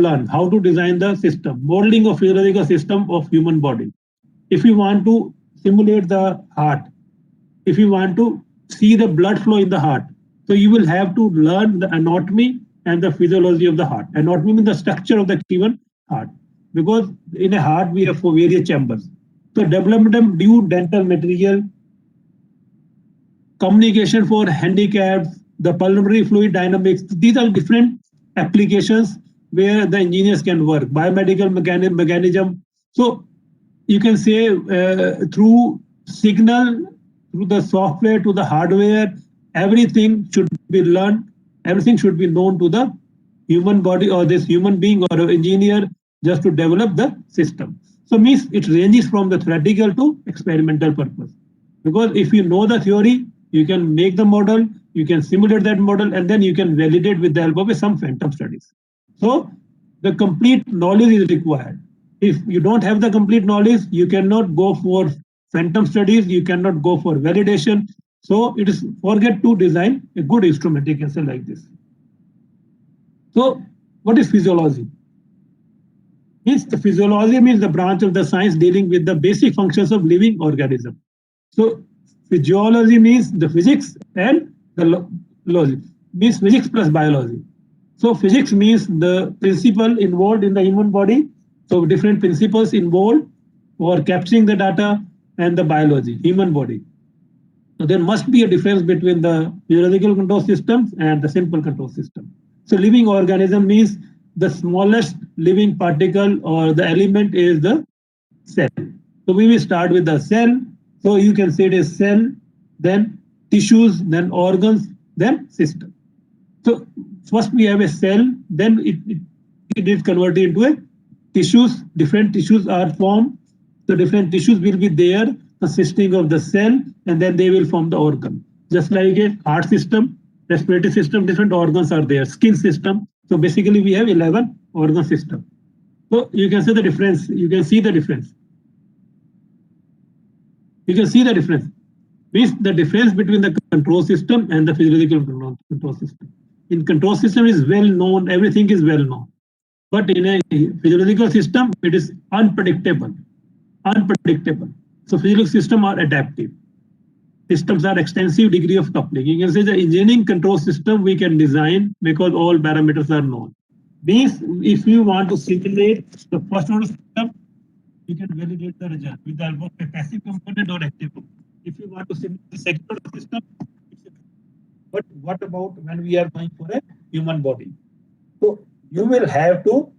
learn how to design the system, modeling of physiological system of human body. If you want to simulate the heart, if you want to see the blood flow in the heart, so you will have to learn the anatomy and the physiology of the heart. Anatomy means the structure of the given heart, because in a heart we have four various chambers. So development of new dental material, communication for handicapped, the pulmonary fluid dynamics. These are different applications where the engineers can work. Biomedical mechanism. So you can say through signal, through the software to the hardware, everything should be learned. Everything should be known to the human body or this human being or an engineer just to develop the system. So means it ranges from the theoretical to experimental purpose. Because if you know the theory, you can make the model, you can simulate that model, and then you can validate with the help of some phantom studies. So the complete knowledge is required. If you don't have the complete knowledge, you cannot go for phantom studies, you cannot go for validation. So it is forget to design a good instrument, you can say like this. So what is physiology? Means the physiology means the branch of the science dealing with the basic functions of living organism. So physiology means the physics and the logic, means physics plus biology. So physics means the principle involved in the human body. So different principles involved for capturing the data, and the biology, human body. So there must be a difference between the physiological control systems and the simple control system. So living organism means the smallest living particle or the element is the cell. So we will start with the cell. So you can say it is cell, then tissues, then organs, then system. So first we have a cell, then it is converted into a tissues. Different tissues are formed. So different tissues will be there consisting of the cell, and then they will form the organ. Just like a heart system, respiratory system, different organs are there, skin system. So basically we have 11 organ system. So you can see the difference. You can see the difference. You can see the difference. Means the difference between the control system and the physiological control system. In control system is well known, everything is well known. But in a physiological system, it is unpredictable. Unpredictable. So physical systems are adaptive. Systems are extensive degree of coupling. You can say the engineering control system we can design because all parameters are known. Means if you want to simulate the first order system, you can validate the result with the help of a passive component or active component. If you want to simulate the second order system, but what about when we are going for a human body? So you will have to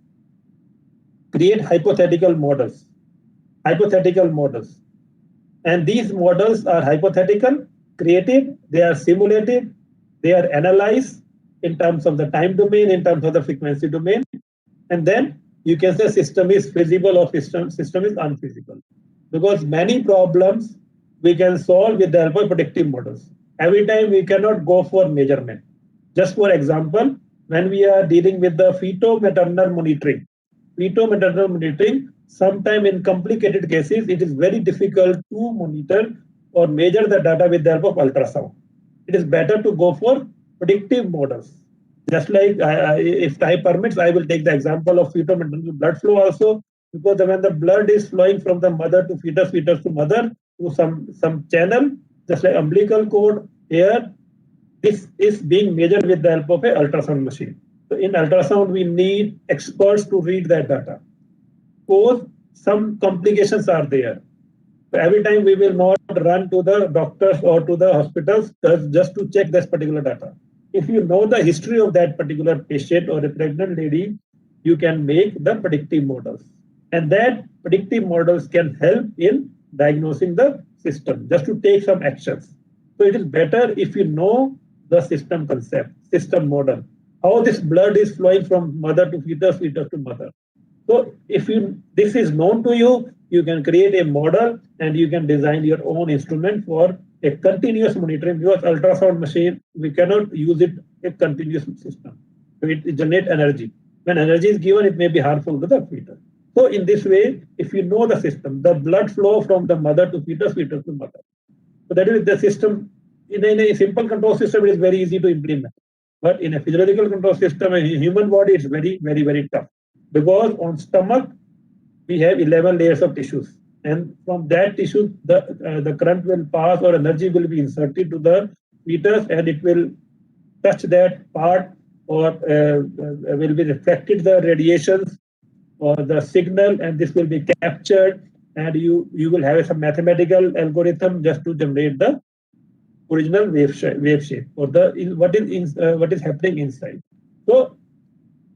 create hypothetical models. Hypothetical models. And these models are hypothetical, created, they are simulated, they are analyzed in terms of the time domain, in terms of the frequency domain. And then you can say system is feasible or system is unfeasible. Because many problems we can solve with the help of predictive models. Every time we cannot go for measurement. Just for example, when we are dealing with the feto-maternal monitoring, sometime in complicated cases, it is very difficult to monitor or measure the data with the help of ultrasound. It is better to go for predictive models. Just like if time permits, I will take the example of fetal blood flow also, because when the blood is flowing from the mother to fetus, fetus to mother to some channel, just like umbilical cord, here, this is being measured with the help of an ultrasound machine. So in ultrasound, we need experts to read that data. Suppose some complications are there. So every time we will not run to the doctors or to the hospitals just to check this particular data. If you know the history of that particular patient or a pregnant lady, you can make the predictive models. And that predictive models can help in diagnosing the system, just to take some actions. So it is better if you know the system concept, system model, how this blood is flowing from mother to fetus, fetus to mother. So if this is known to you, you can create a model and you can design your own instrument for a continuous monitoring, because ultrasound machine, we cannot use it a continuous system. So it generates energy. When energy is given, it may be harmful to the fetus. So in this way, if you know the system, the blood flow from the mother to fetus, fetus to mother. So that is the system. In a simple control system, it is very easy to implement. But in a physiological control system, a human body, it's very, very, very tough. because on stomach we have 11 layers of tissues, and from that tissue the current will pass or energy will be inserted to the fetus, and it will touch that part, or will be reflected the radiations or the signal, and this will be captured, and you will have some mathematical algorithm just to generate the original wave shape, or the what is happening inside. So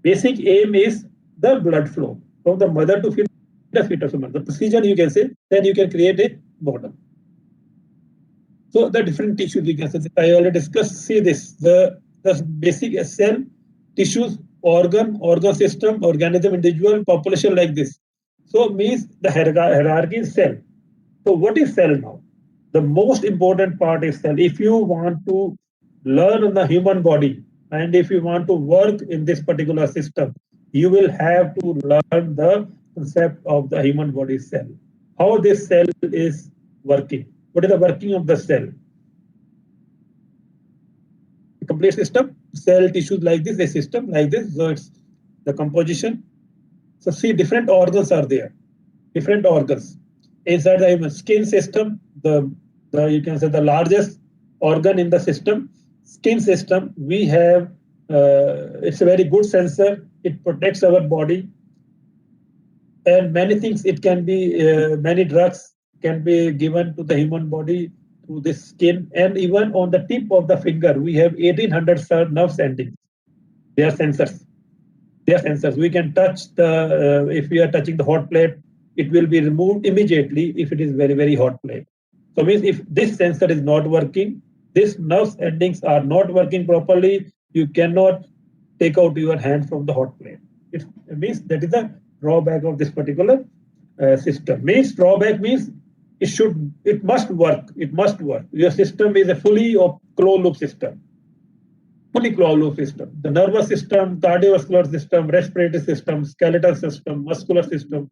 basic aim is the blood flow from the mother to fetus, fetus to mother. The procedure you can say, then you can create a model. So the different tissues you can say, I already discussed. See this, the basic cell, tissues, organ system, organism, individual, population, like this. So means the hierarchy is cell. So what is cell now? The most important part is cell. If you want to learn the human body, and if you want to work in this particular system, you will have to learn the concept of the human body cell. How this cell is working. What is the working of the cell? The complete system, cell, tissues like this, a system like this. So it's the composition. So see, different organs are there. Different organs inside the human skin system. The you can say the largest organ in the system, skin system. We have it's a very good sensor. It protects our body, and many things. It can be many drugs can be given to the human body through this skin, and even on the tip of the finger we have 1800 nerve endings. They are sensors. They are sensors. We can touch the if we are touching the hot plate, it will be removed immediately if it is very hot plate. So means if this sensor is not working, these nerve endings are not working properly, you cannot take out your hand from the hot plate. It means that is the drawback of this particular system. Means drawback means it must work. It must work. Your system is a fully closed loop system. Fully closed loop system. The nervous system, cardiovascular system, respiratory system, skeletal system, muscular system,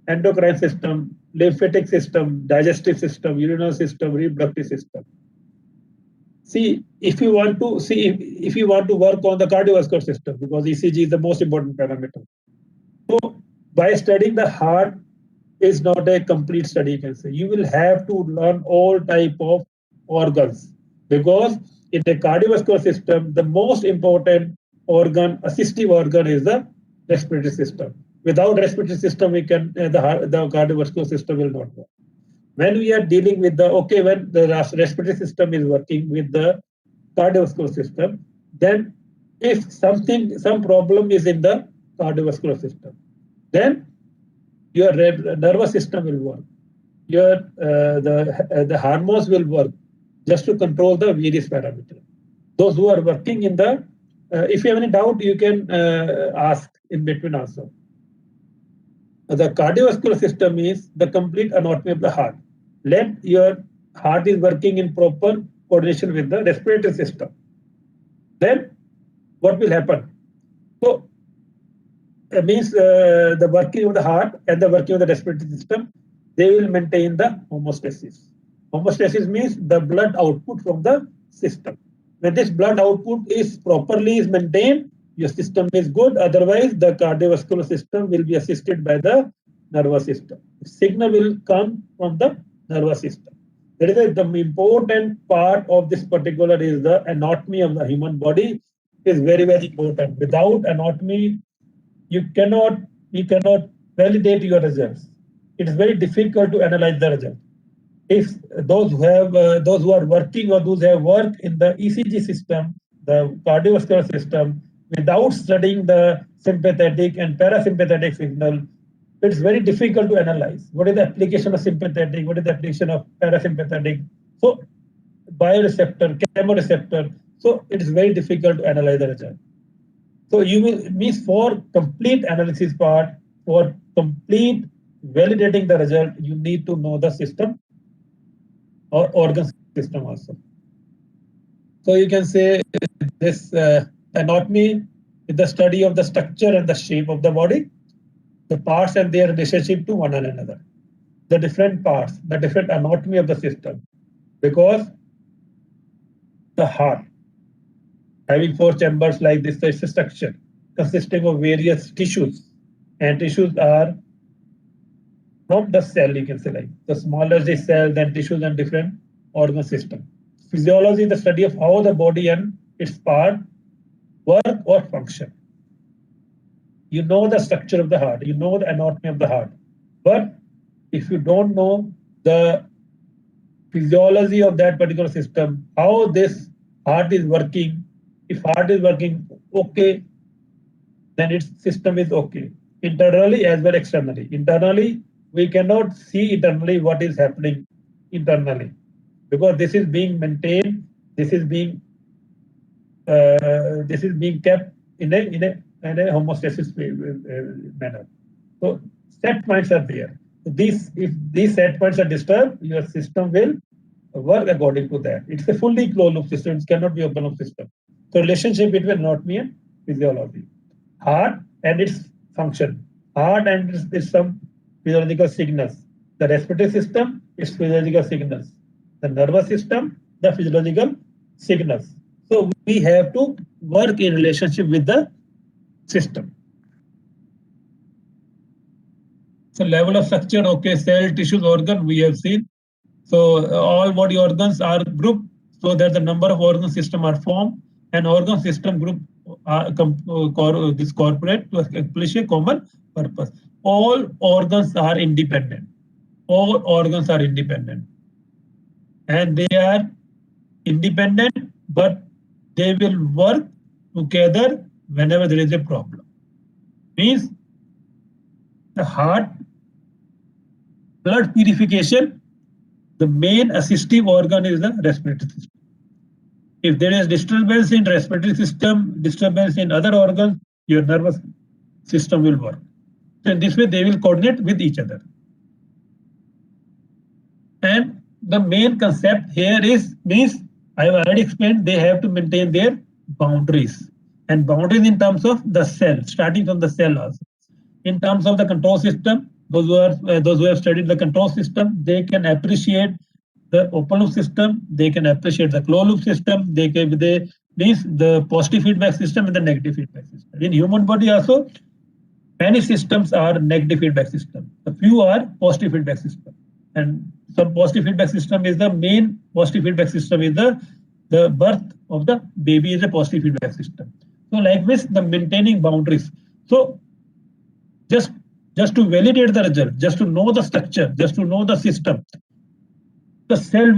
endocrine system, lymphatic system, digestive system, urinary system, reproductive system. See, if you want to work on the cardiovascular system, because ECG is the most important parameter. So by studying the heart is not a complete study, you can say. You will have to learn all type of organs, because in the cardiovascular system, the most important organ, assistive organ, is the respiratory system. Without respiratory system, we can the cardiovascular system will not work. When we are dealing with when the respiratory system is working with the cardiovascular system, then if some problem is in the cardiovascular system, then your nervous system will work. Your the hormones will work just to control the various parameters. Those who are working in the, if you have any doubt, you can ask in between also. The cardiovascular system is the complete anatomy of the heart. Let your heart is working in proper coordination with the respiratory system. Then what will happen? So it means the working of the heart and the working of the respiratory system, they will maintain the homeostasis. Homeostasis means the blood output from the system. When this blood output is properly maintained, your system is good. Otherwise, the cardiovascular system will be assisted by the nervous system. The signal will come from the nervous system. That is the important part of this particular is the anatomy of the human body is very important. Without anatomy, you cannot validate your results. It is very difficult to analyze the result. If those who are working or those who have worked in the ECG system, the cardiovascular system, without studying the sympathetic and parasympathetic signal, it's very difficult to analyze. What is the application of sympathetic? What is the application of parasympathetic? So bioreceptor, chemoreceptor. So it is very difficult to analyze the result. So you will means for complete analysis part, for complete validating the result, you need to know the system or organ system also. So you can say this anatomy is the study of the structure and the shape of the body, the parts and their relationship to one another, the different parts, the different anatomy of the system, because the heart having 4 chambers like this, it's a structure consisting of various tissues. and tissues are from the cell, you can say, like the smaller the cell, then tissues and different organ system. Physiology is the study of how the body and its part work or function. You know the structure of the heart, you know the anatomy of the heart, but if you don't know the physiology of that particular system, how this heart is working, if heart is working okay, then its system is okay, internally as well externally. Internally, we cannot see internally what is happening internally, because this is being maintained, this is being kept in a homeostasis manner. So set points are there. So if these set points are disturbed, your system will work according to that. It's a fully closed loop system. It cannot be open loop system. So relationship between anatomy and physiology. Heart and its function. Heart and its some physiological signals. The respiratory system, its physiological signals. The nervous system, the physiological signals. So we have to work in relationship with the system. So level of structure, okay, cell, tissues, organ, we have seen. So all body organs are grouped so that the number of organ system are formed, and organ system group this corporate to accomplish a common purpose. All organs are independent. All organs are independent. And they are independent, but they will work together whenever there is a problem. Means the heart, blood purification, the main assistive organ is the respiratory system. If there is disturbance in respiratory system, disturbance in other organs, your nervous system will work. So in this way, they will coordinate with each other. And the main concept here means I have already explained, they have to maintain their boundaries, and boundaries in terms of the cell, starting from the cell also. In terms of the control system, those who have studied the control system, they can appreciate the open loop system, they can appreciate the closed loop system, they means the positive feedback system and the negative feedback system. In human body also, many systems are negative feedback system. A few are positive feedback system. And some positive feedback system is the main positive feedback system is the birth of the baby is a positive feedback system. So like this, the maintaining boundaries. So just to validate the result, just to know the structure, just to know the system, the cell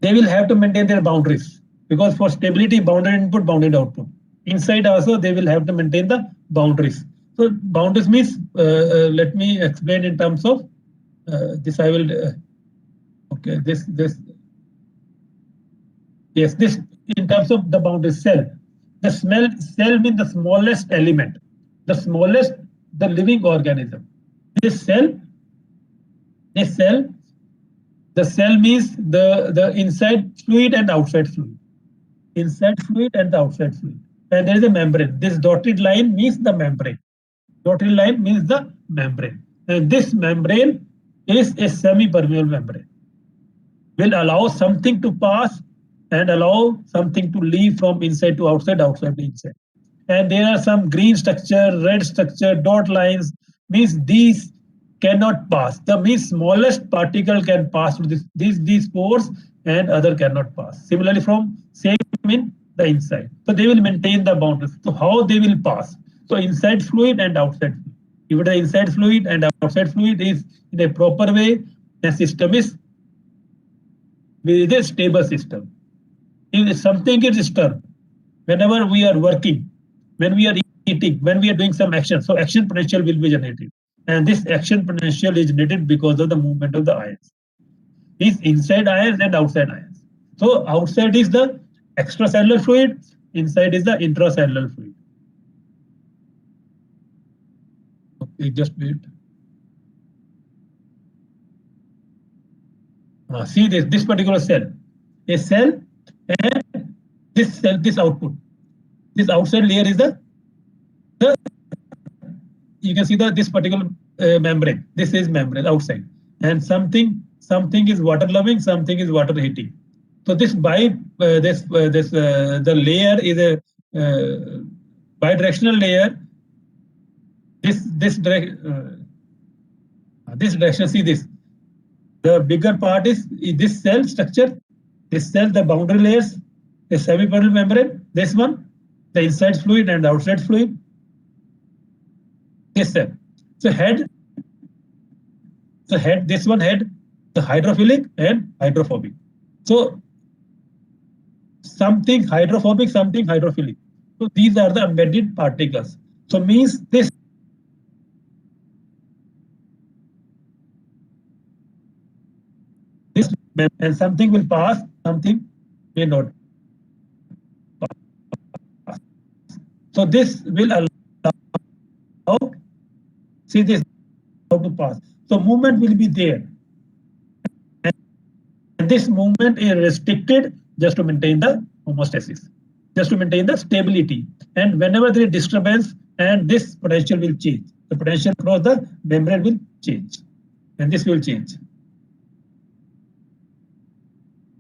they will have to maintain their boundaries, because for stability, bounded input, bounded output. Inside also, they will have to maintain the boundaries. So boundaries means, let me explain in terms of this. I will, okay, this in terms of the boundary cell. The cell means the smallest element, the smallest, the living organism. The cell means the inside fluid and outside fluid. Inside fluid and the outside fluid. And there is a membrane. This dotted line means the membrane. Dotted line means the membrane. And this membrane is a semi-permeable membrane. Will allow something to pass and allow something to leave from inside to outside, outside to inside. And there are some green structure, red structure, dot lines, means these cannot pass. The means smallest particle can pass through these pores and other cannot pass. Similarly, from same in the inside. So they will maintain the boundaries. So how they will pass? So inside fluid and outside fluid. If the inside fluid and outside fluid is in a proper way, the system is with a stable system. If something is disturbed, whenever we are working, when we are eating, when we are doing some action, so action potential will be generated. And this action potential is generated because of the movement of the ions. Is inside ions and outside ions. So outside is the extracellular fluid, inside is the intracellular fluid. Okay, just wait. See this particular cell, a cell, and this cell, this output. This outside layer is the you can see this particular membrane. This is membrane outside, and something is water loving, something is water hating. So this the layer is a bidirectional layer. this direction. See this. The bigger part is this cell structure. This cell, the boundary layers, the semipermeable membrane. This one, the inside fluid and the outside fluid. This cell. So head. This one head, the hydrophilic and hydrophobic. So something hydrophobic, something hydrophilic. So these are the embedded particles. So means this and something will pass, something may not pass. So this will allow, see this, how to pass. So movement will be there. And this movement is restricted just to maintain the homeostasis, just to maintain the stability. And whenever there is disturbance, and this potential will change. The potential across the membrane will change. And this will change.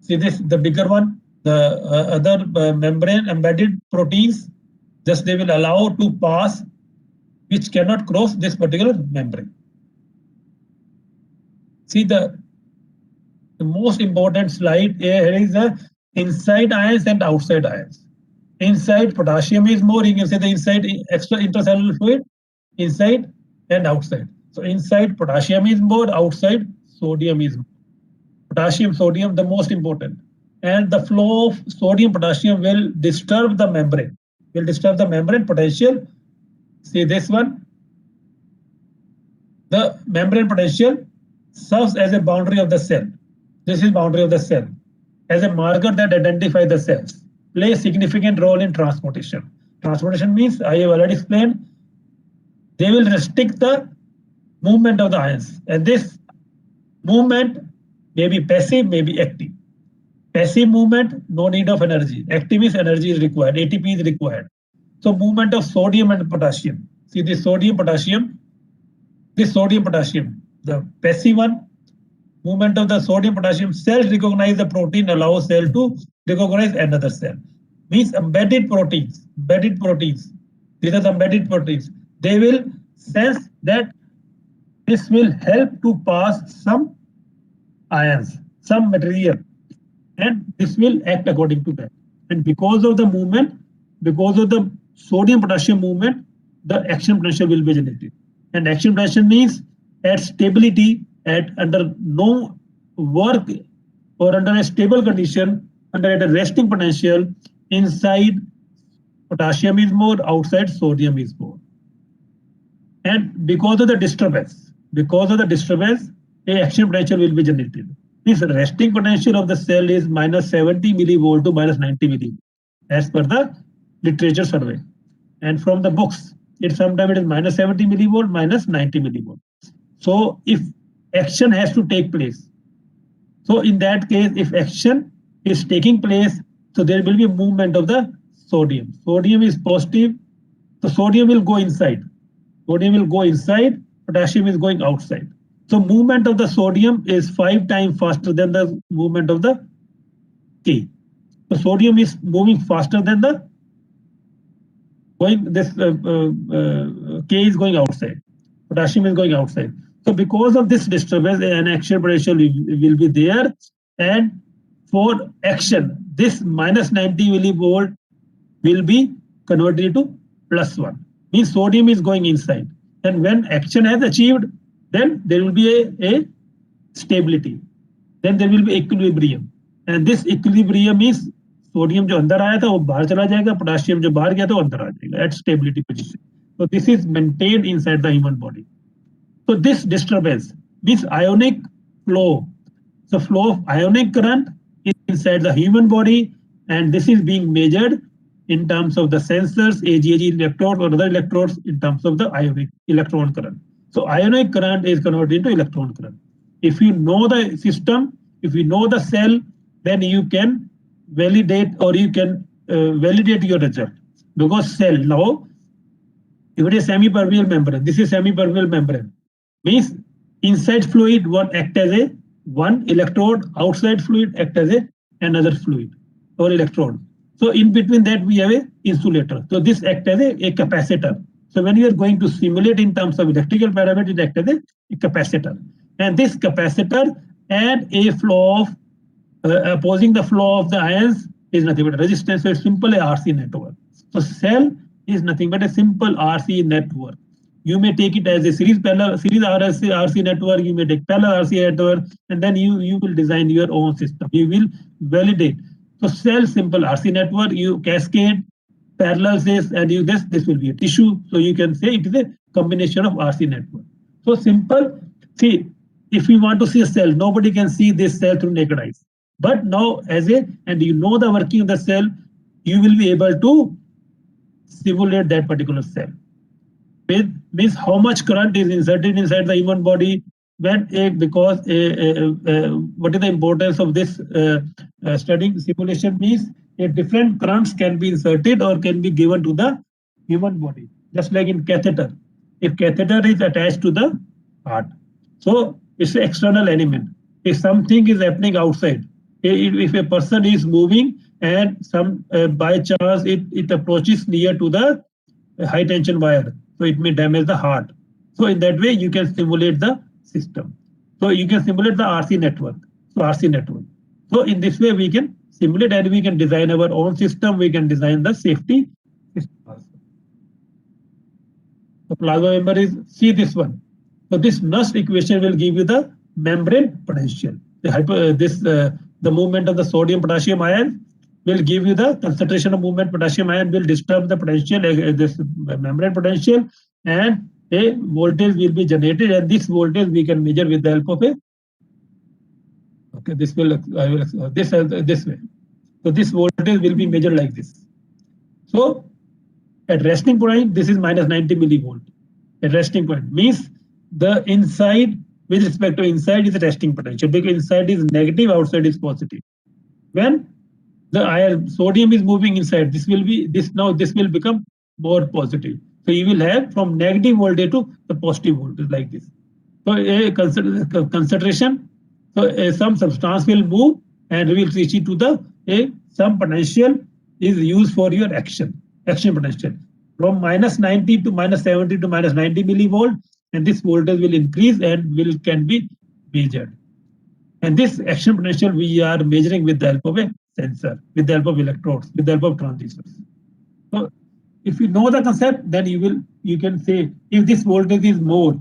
See this, the bigger one, the other membrane embedded proteins, just they will allow to pass, which cannot cross this particular membrane. See the most important slide here is the inside ions and outside ions. Inside potassium is more, you can say the inside extra intracellular fluid, inside and outside. So inside potassium is more, outside sodium is more. Potassium, sodium, the most important. And the flow of sodium, potassium will disturb the membrane, potential. See this one. The membrane potential serves as a boundary of the cell. This is boundary of the cell. As a marker that identifies the cells, play a significant role in transportation. Transportation means, I have already explained, they will restrict the movement of the ions. And this movement may be passive, may be active. Passive movement, no need of energy. Active is energy is required, ATP is required. So movement of sodium and potassium. See this sodium, potassium, the passive one, movement of the sodium, potassium, cells recognize the protein, allow cell to recognize another cell. Means embedded proteins. These are the embedded proteins. They will sense that this will help to pass some ions, some material, and this will act according to that. And because of the movement, because of the sodium potassium movement, the action potential will be generated. And action potential means at stability, at under no work or under a stable condition, under a resting potential, inside potassium is more, outside sodium is more. And because of the disturbance, a action potential will be generated. This resting potential of the cell is minus 70 millivolt to minus 90 millivolt as per the literature survey. And from the books, sometimes it is minus 70 millivolt, minus 90 millivolt. So if action has to take place, so in that case, if action is taking place, so there will be a movement of the sodium. Sodium is positive, so sodium will go inside. Potassium is going outside. So movement of the sodium is 5 times faster than the movement of the K. So sodium is moving faster than the K is going outside. Potassium is going outside. So because of this disturbance, an action potential will be there. And for action, this minus 90 millivolt will be converted to plus 1. Means sodium is going inside. And when action has achieved, then there will be a stability. Then there will be equilibrium. And this equilibrium is sodium जो अंदर आया था वो बाहर चला जाएगा, potassium जो बाहर गया था वो अंदर आ जाएगा at stability position. So this is maintained inside the human body. So this disturbance means ionic flow. The flow of ionic current is inside the human body, and this is being measured in terms of the sensors, AGAG electrodes or other electrodes in terms of the ionic electron current. So ionic current is converted into electron current. If you know the system, if you know the cell, then you can validate or you can validate your result. Because cell now, if it is semi-permeable membrane, this is semi-permeable membrane. Means inside fluid what act as a one electrode, outside fluid act as another fluid or electrode. So in between that we have a insulator. So this act as a capacitor. So when you are going to simulate in terms of electrical parameter, it acts as a capacitor. And this capacitor and a flow of opposing the flow of the ions is nothing but resistance. So it's simple a RC network. So cell is nothing but a simple RC network. You may take it as a series RC network, you may take parallel RC network, and then you will design your own system. You will validate. So cell simple RC network, you cascade, parallel this, and you this will be a tissue. So you can say it is a combination of RC network. So simple. See, if we want to see a cell, nobody can see this cell through naked eyes. But now and you know the working of the cell, you will be able to simulate that particular cell. Means how much current is inserted inside the human body when because what is the importance of this studying simulation means a different currents can be inserted or can be given to the human body, just like in catheter. If catheter is attached to the heart, so it's an external element. If something is happening outside, if a person is moving and some by chance it approaches near to the high tension wire, so it may damage the heart. So in that way you can simulate the system. So you can simulate the RC network. So RC network. So in this way we can simulate and we can design our own system. We can design the safety system also. The plasma member is, see this one. So this Nernst equation will give you the membrane potential. The movement of the sodium potassium ion will give you the concentration of movement. Potassium ion will disturb the potential, this membrane potential, and a voltage will be generated, and this voltage we can measure with the help of a. Okay, this will this way. So this voltage will be measured like this. So at resting point, this is minus 90 millivolt. At resting point means the inside with respect to inside is the resting potential, because inside is negative, outside is positive. When the ion sodium is moving inside, this will become more positive. So you will have from negative voltage to the positive voltage like this. So a concentration, so some substance will move and will reach it to the some potential is used for your action potential from minus 90 to minus 70 to minus 90 millivolt, and this voltage will increase and can be measured. And this action potential we are measuring with the help of a sensor, with the help of electrodes, with the help of transistors. So if you know the concept, then you can say if this voltage is more,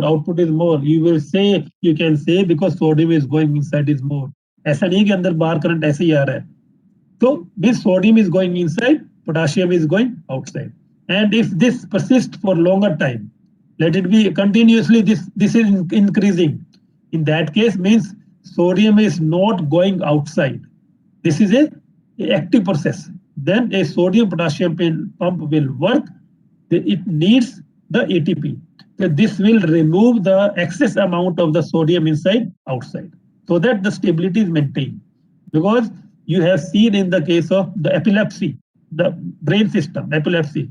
output is more, you can say because sodium is going inside is more. ऐसा नहीं कि अंदर बाहर current ऐसे ही आ रहा है. So this sodium is going inside, potassium is going outside. And if this persists for longer time, let it be continuously, this is increasing. In that case means sodium is not going outside. This is a active process. Then a sodium potassium pump will work. It needs the ATP. So this will remove the excess amount of the sodium inside outside, so that the stability is maintained. Because you have seen in the case of the epilepsy, the brain system, epilepsy,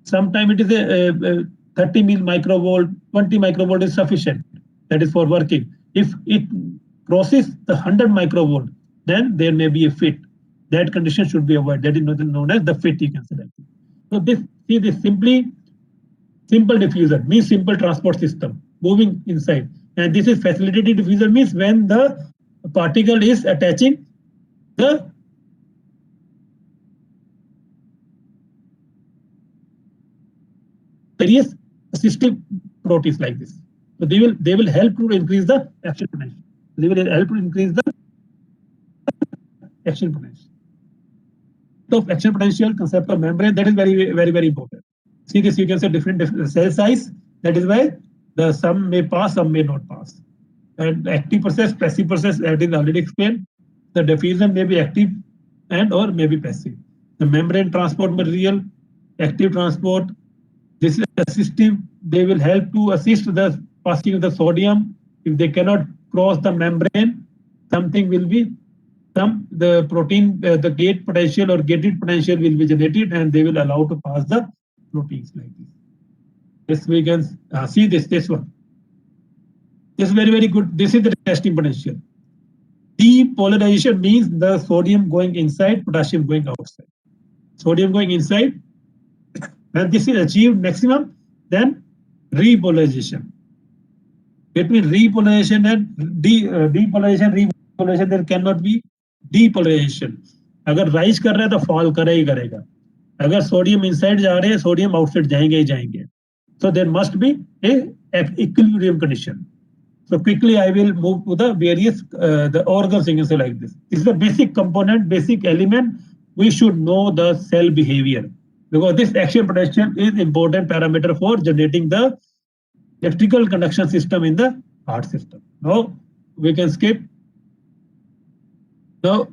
sometimes it is a 30 microvolt, 20 microvolt is sufficient. That is for working. If it crosses the 100 microvolt, then there may be a fit. That condition should be avoided. That is known as the fit, you can select. So this simple diffuser means simple transport system moving inside. And this is facilitated diffuser means when the particle is attaching the various assistive proteins like this. So they will help to increase the action potential. They will help to increase the action potential. So action potential, concept of membrane, that is very, very, very important. See this, you can say different cell size. That is why the some may pass, some may not pass. And active process, passive process, that is already explained. The diffusion may be active and or may be passive. The membrane transport material, active transport, this is assistive. They will help to assist the passing of the sodium. If they cannot cross the membrane, something will be the protein, the gate potential or gated potential will be generated, and they will allow to pass the proteins like this. This we can see this one. This is very, very good. This is the resting potential. Depolarization means the sodium going inside, potassium going outside. Sodium going inside, When this is achieved maximum, then repolarization. Between repolarization and repolarization, there cannot be depolarization. अगर rise कर रहा है तो fall करे ही करेगा. अगर sodium inside जा रहे हैं, सोडियम आउटसाइड जाएंगे ही जाएंगे. So there must be a equilibrium condition. So quickly I will move to the various the organs, you can say like this. This is the basic component, basic element. We should know the cell behavior, because this action potential is important parameter for generating the electrical conduction system in the heart system. Now we can skip. Now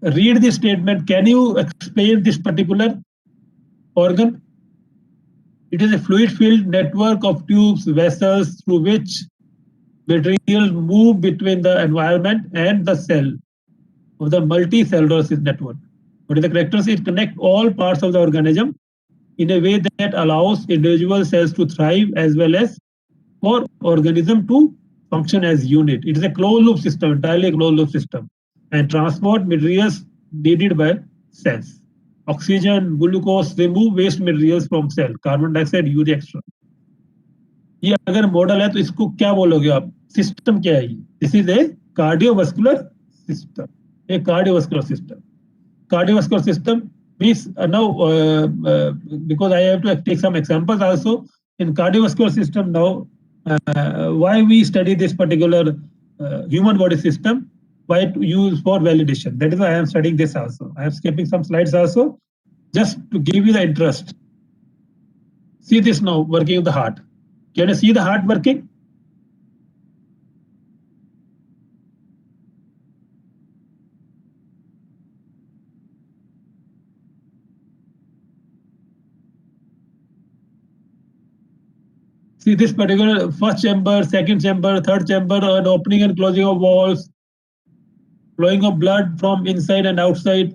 read this statement. Can you explain this particular organ? It is a fluid-filled network of tubes, vessels through which materials move between the environment and the cell of the multicellular network. What is the characteristic? It connects all parts of the organism in a way that allows individual cells to thrive as well as for organism to function as unit. It is a closed loop system, entirely a closed loop system, and transport materials needed by cells. Oxygen, glucose, remove waste materials from cell, carbon dioxide, urea extra. ये अगर model है तो इसको क्या बोलोगे आप? System क्या है ये? This is a cardiovascular system. A cardiovascular system. Cardiovascular system means now because I have to take some examples also in cardiovascular system now. Why we study this particular human body system? Why to use for validation? That is why I am studying this also. I am skipping some slides also, just to give you the interest. See this now, working of the heart. Can you see the heart working? See this particular first chamber, second chamber, third chamber, and opening and closing of walls, flowing of blood from inside and outside.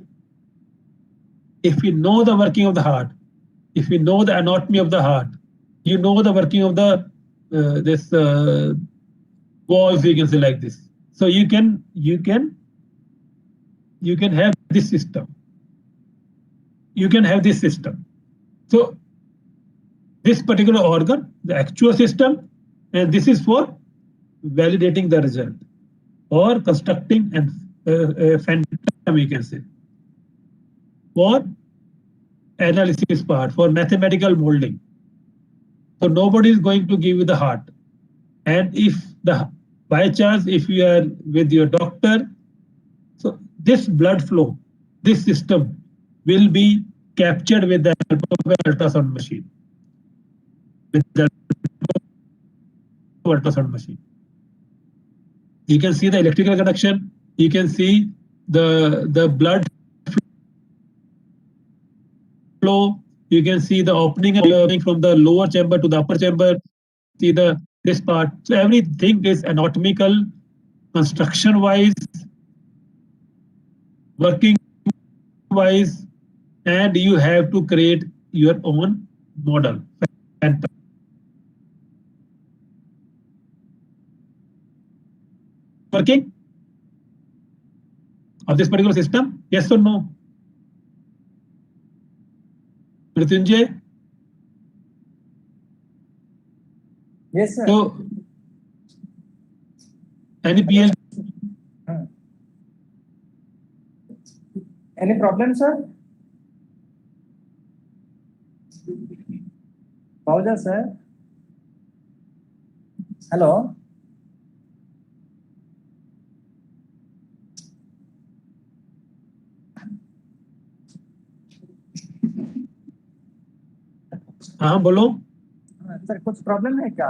If we know the working of the heart, if we know the anatomy of the heart, you know the working of the walls, you can say like this. So you can have this system. You can have this system. So this particular organ, the actual system, and this is for validating the result or constructing and phantom, you can say, for analysis part, for mathematical molding. So nobody is going to give you the heart. And if by chance, if you are with your doctor, so this blood flow, this system will be captured with the help of an ultrasound machine. With the ultrasound machine, you can see the electrical conduction. You can see the blood flow. You can see the opening and closing from the lower chamber to the upper chamber. See this part. So everything is anatomical, construction wise, working wise, and you have to create your own model. Working of this particular system? Yes or no? Mrityunjay? Yes, sir. So, any PhD? Any problem, sir? Pauja, sir. Hello. हाँ बोलो. Sir कुछ problem है क्या?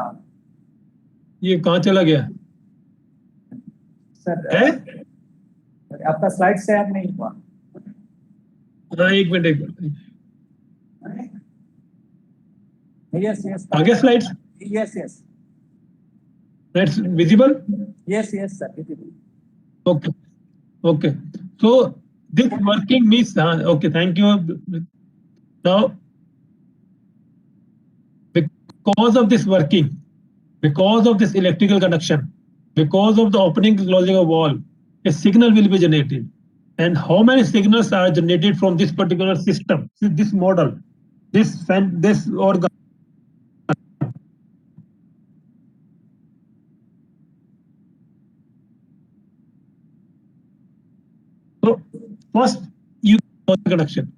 ये कहाँ चला गया? Sir है? आपका स्लाइड शेयर नहीं हुआ. हाँ एक मिनट. Yes, yes. आगे slides? Yes, yes. That's visible? Yes, yes, sir. Visible. Okay. Okay. So this working means okay. Thank you. Now, because of this working, because of this electrical conduction, because of the opening and closing of wall, a signal will be generated. And how many signals are generated from this particular system, this model? this organ. So first you conduction.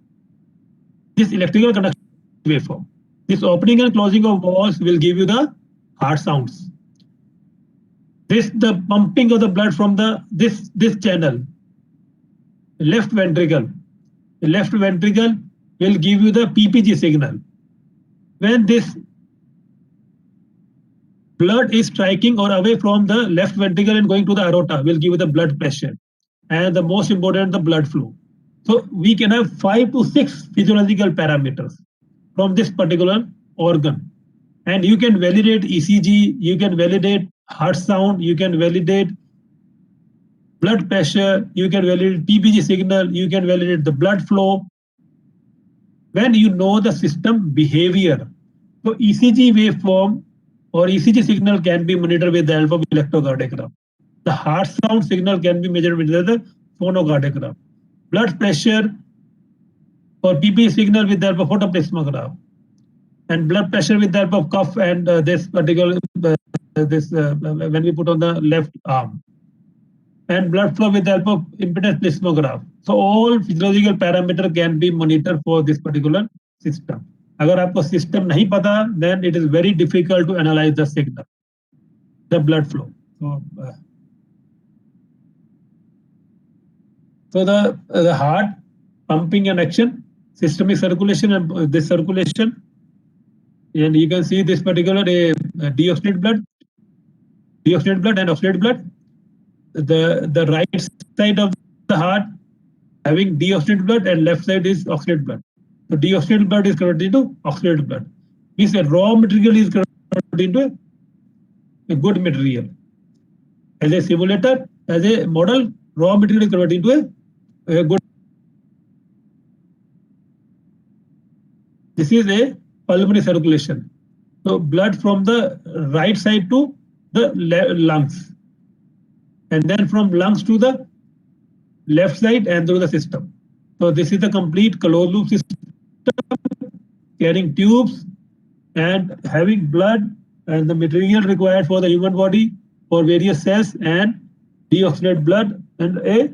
This electrical conduction waveform. This opening and closing of walls will give you the heart sounds. This the pumping of the blood from the this channel, left ventricle. The left ventricle will give you the PPG signal. When this blood is striking or away from the left ventricle and going to the aorta, will give you the blood pressure. And the most important, the blood flow. So we can have 5 to 6 physiological parameters from this particular organ. And you can validate ECG, you can validate heart sound, you can validate blood pressure, you can validate PPG signal, you can validate the blood flow. When you know the system behavior, so ECG waveform or ECG signal can be monitored with the help of electrocardiogram. The heart sound signal can be measured with the phonocardiogram. Blood pressure or PPG signal with the help of photoplethysmograph. And blood pressure with the help of cuff and this particular when we put on the left arm. And blood flow with the help of impedance plethysmograph. So all physiological parameter can be monitored for this particular system. अगर आपको system नहीं पता, then it is very difficult to analyze the signal, the blood flow. So the heart pumping and action, systemic circulation and this circulation, and you can see this particular deoxygenated blood and oxygenated blood. The right side of the heart having deoxygenated blood and left side is oxygenated blood. So deoxygenated blood is converted into oxygenated blood. Means the raw material is converted into a good material. As a simulator, as a model, raw material is converted into a good. This is a pulmonary circulation. So blood from the right side to the lungs, and then from lungs to the left side and through the system. So this is the complete closed loop system, carrying tubes and having blood and the material required for the human body for various cells and deoxygenated blood and a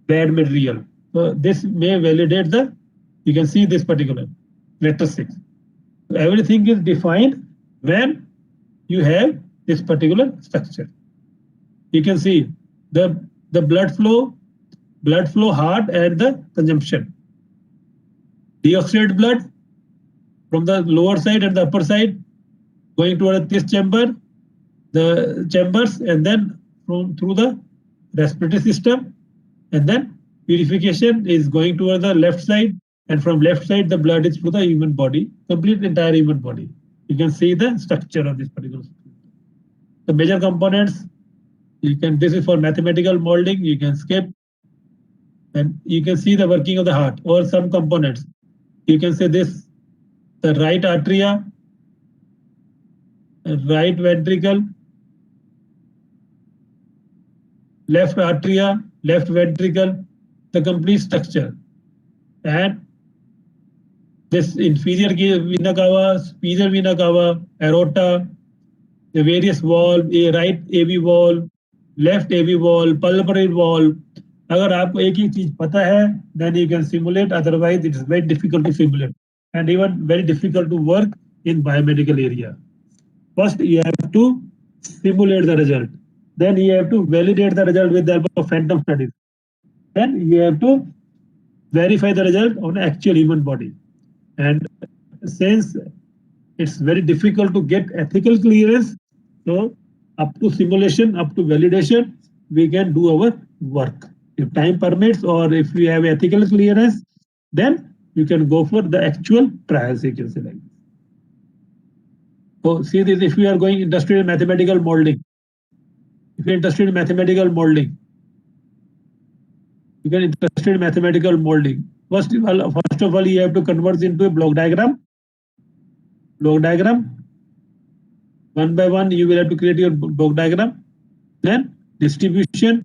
bad material. So this may validate the, you can see this particular letter 6. So everything is defined when you have this particular structure. You can see the blood flow, heart and the consumption. Deoxygenated blood from the lower side and the upper side going toward this chamber, the chambers, and then through the respiratory system, and then purification is going toward the left side, and from left side the blood is through the human body, complete entire human body. You can see the structure of this particular. The major components, you can, this is for mathematical molding, you can skip, and you can see the working of the heart or some components. You can say this, the right atria, right ventricle, left atria, left ventricle, the complete structure. And this inferior vena cava, superior vena cava, aorta, the various valve, a right AV valve, left AV valve, pulmonary valve. अगर आपको एक ही चीज पता है, then you can simulate. Otherwise, it is very difficult to simulate, and even very difficult to work in biomedical area. First, you have to simulate the result. Then you have to validate the result with the help of phantom studies. Then you have to verify the result on actual human body. And since it's very difficult to get ethical clearance, so up to simulation, up to validation, we can do our work. If time permits or if we have ethical clearance, then you can go for the actual trials, you can say like this. So see this, if we are going industrial mathematical molding, if you're interested in mathematical molding, you can interested in mathematical molding. First of all, you have to convert into a block diagram. Block diagram. One by one, you will have to create your block diagram. Then distribution.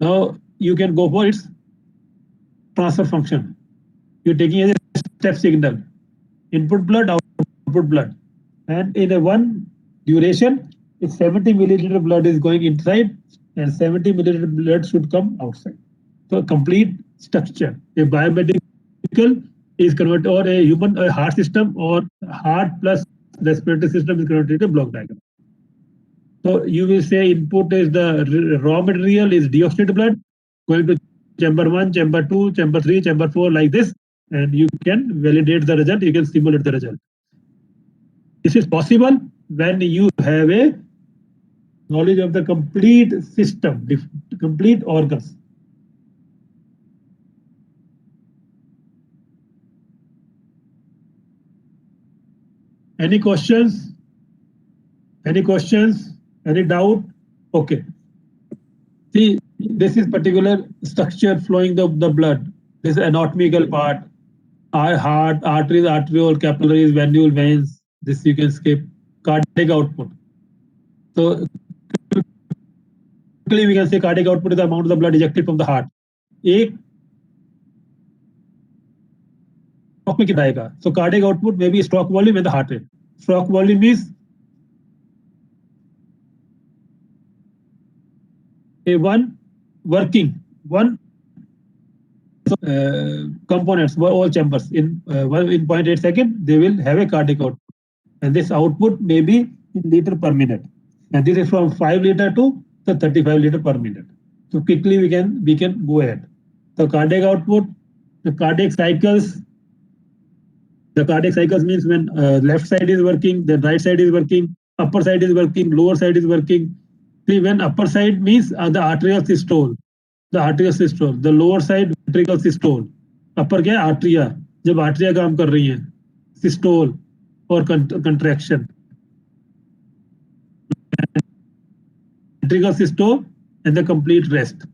Now you can go for its transfer function. You're taking as a step signal, input blood, output blood, and in a one duration, if 70 milliliter blood is going inside and 70 milliliter blood should come outside. So complete structure, a biomedical is converted, or a human a heart system or heart plus respiratory system is converted to block diagram. So you will say input is the raw material is deoxygenated blood going to chamber 1, chamber 2, chamber 3, chamber 4 like this, and you can validate the result, you can simulate the result. This is possible when you have a knowledge of the complete system, complete organs. Any questions? Any questions? Any doubt? Okay. See, this is particular structure flowing the blood. This is anatomical part. Our heart, arteries, arteriole, capillaries, venule, veins. This you can skip. Cardiac output. So quickly we can say cardiac output is the amount of the blood ejected from the heart. एक stroke में कितना आएगा? So cardiac output may be stroke volume and the heart rate. Stroke volume is a one components, all chambers in 0.8 second, they will have a cardiac output, and this output may be in liter per minute, and this is from 5 liter to the 35 liter per minute. So quickly we can go ahead. The cardiac output, the cardiac cycles. The cardiac cycles means when left side is working, the right side is working, upper side is working, lower side is working. See, when upper side means the arterial systole, the lower side ventricle systole. Upper क्या है? Arteria. जब arteria काम कर रही है, systole or contraction. Ventricle systole and the complete rest.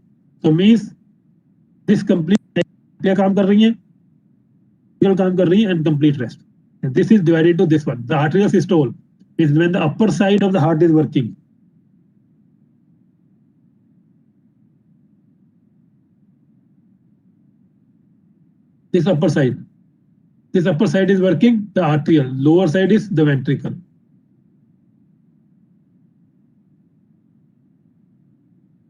So means this complete क्या काम कर रही है? काम कर रही है and complete rest. And this is divided to this one. The arterial systole is when the upper side of the heart is working. This upper side is working, the arterial. Lower side is the ventricle.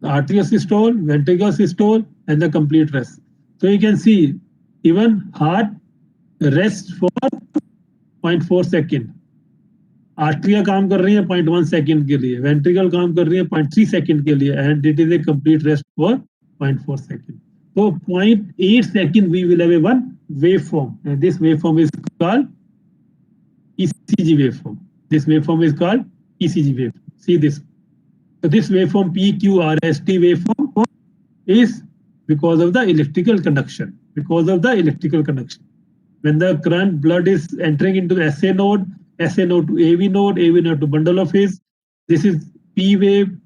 The arterial systole, ventricle systole, and the complete rest. So you can see even heart rests for 0.4 second. Arteria काम कर रही है 0.1 second के लिए, ventricle काम कर रही है 0.3 second के लिए, and it is a complete rest for 0.4 second. So 0.8 second we will have a one waveform, and this waveform is called ECG waveform. This waveform is called ECG waveform. See this. So this waveform PQRST waveform is because of the electrical conduction. When the current blood is entering into the SA node to AV node to bundle of phase, this is P wave,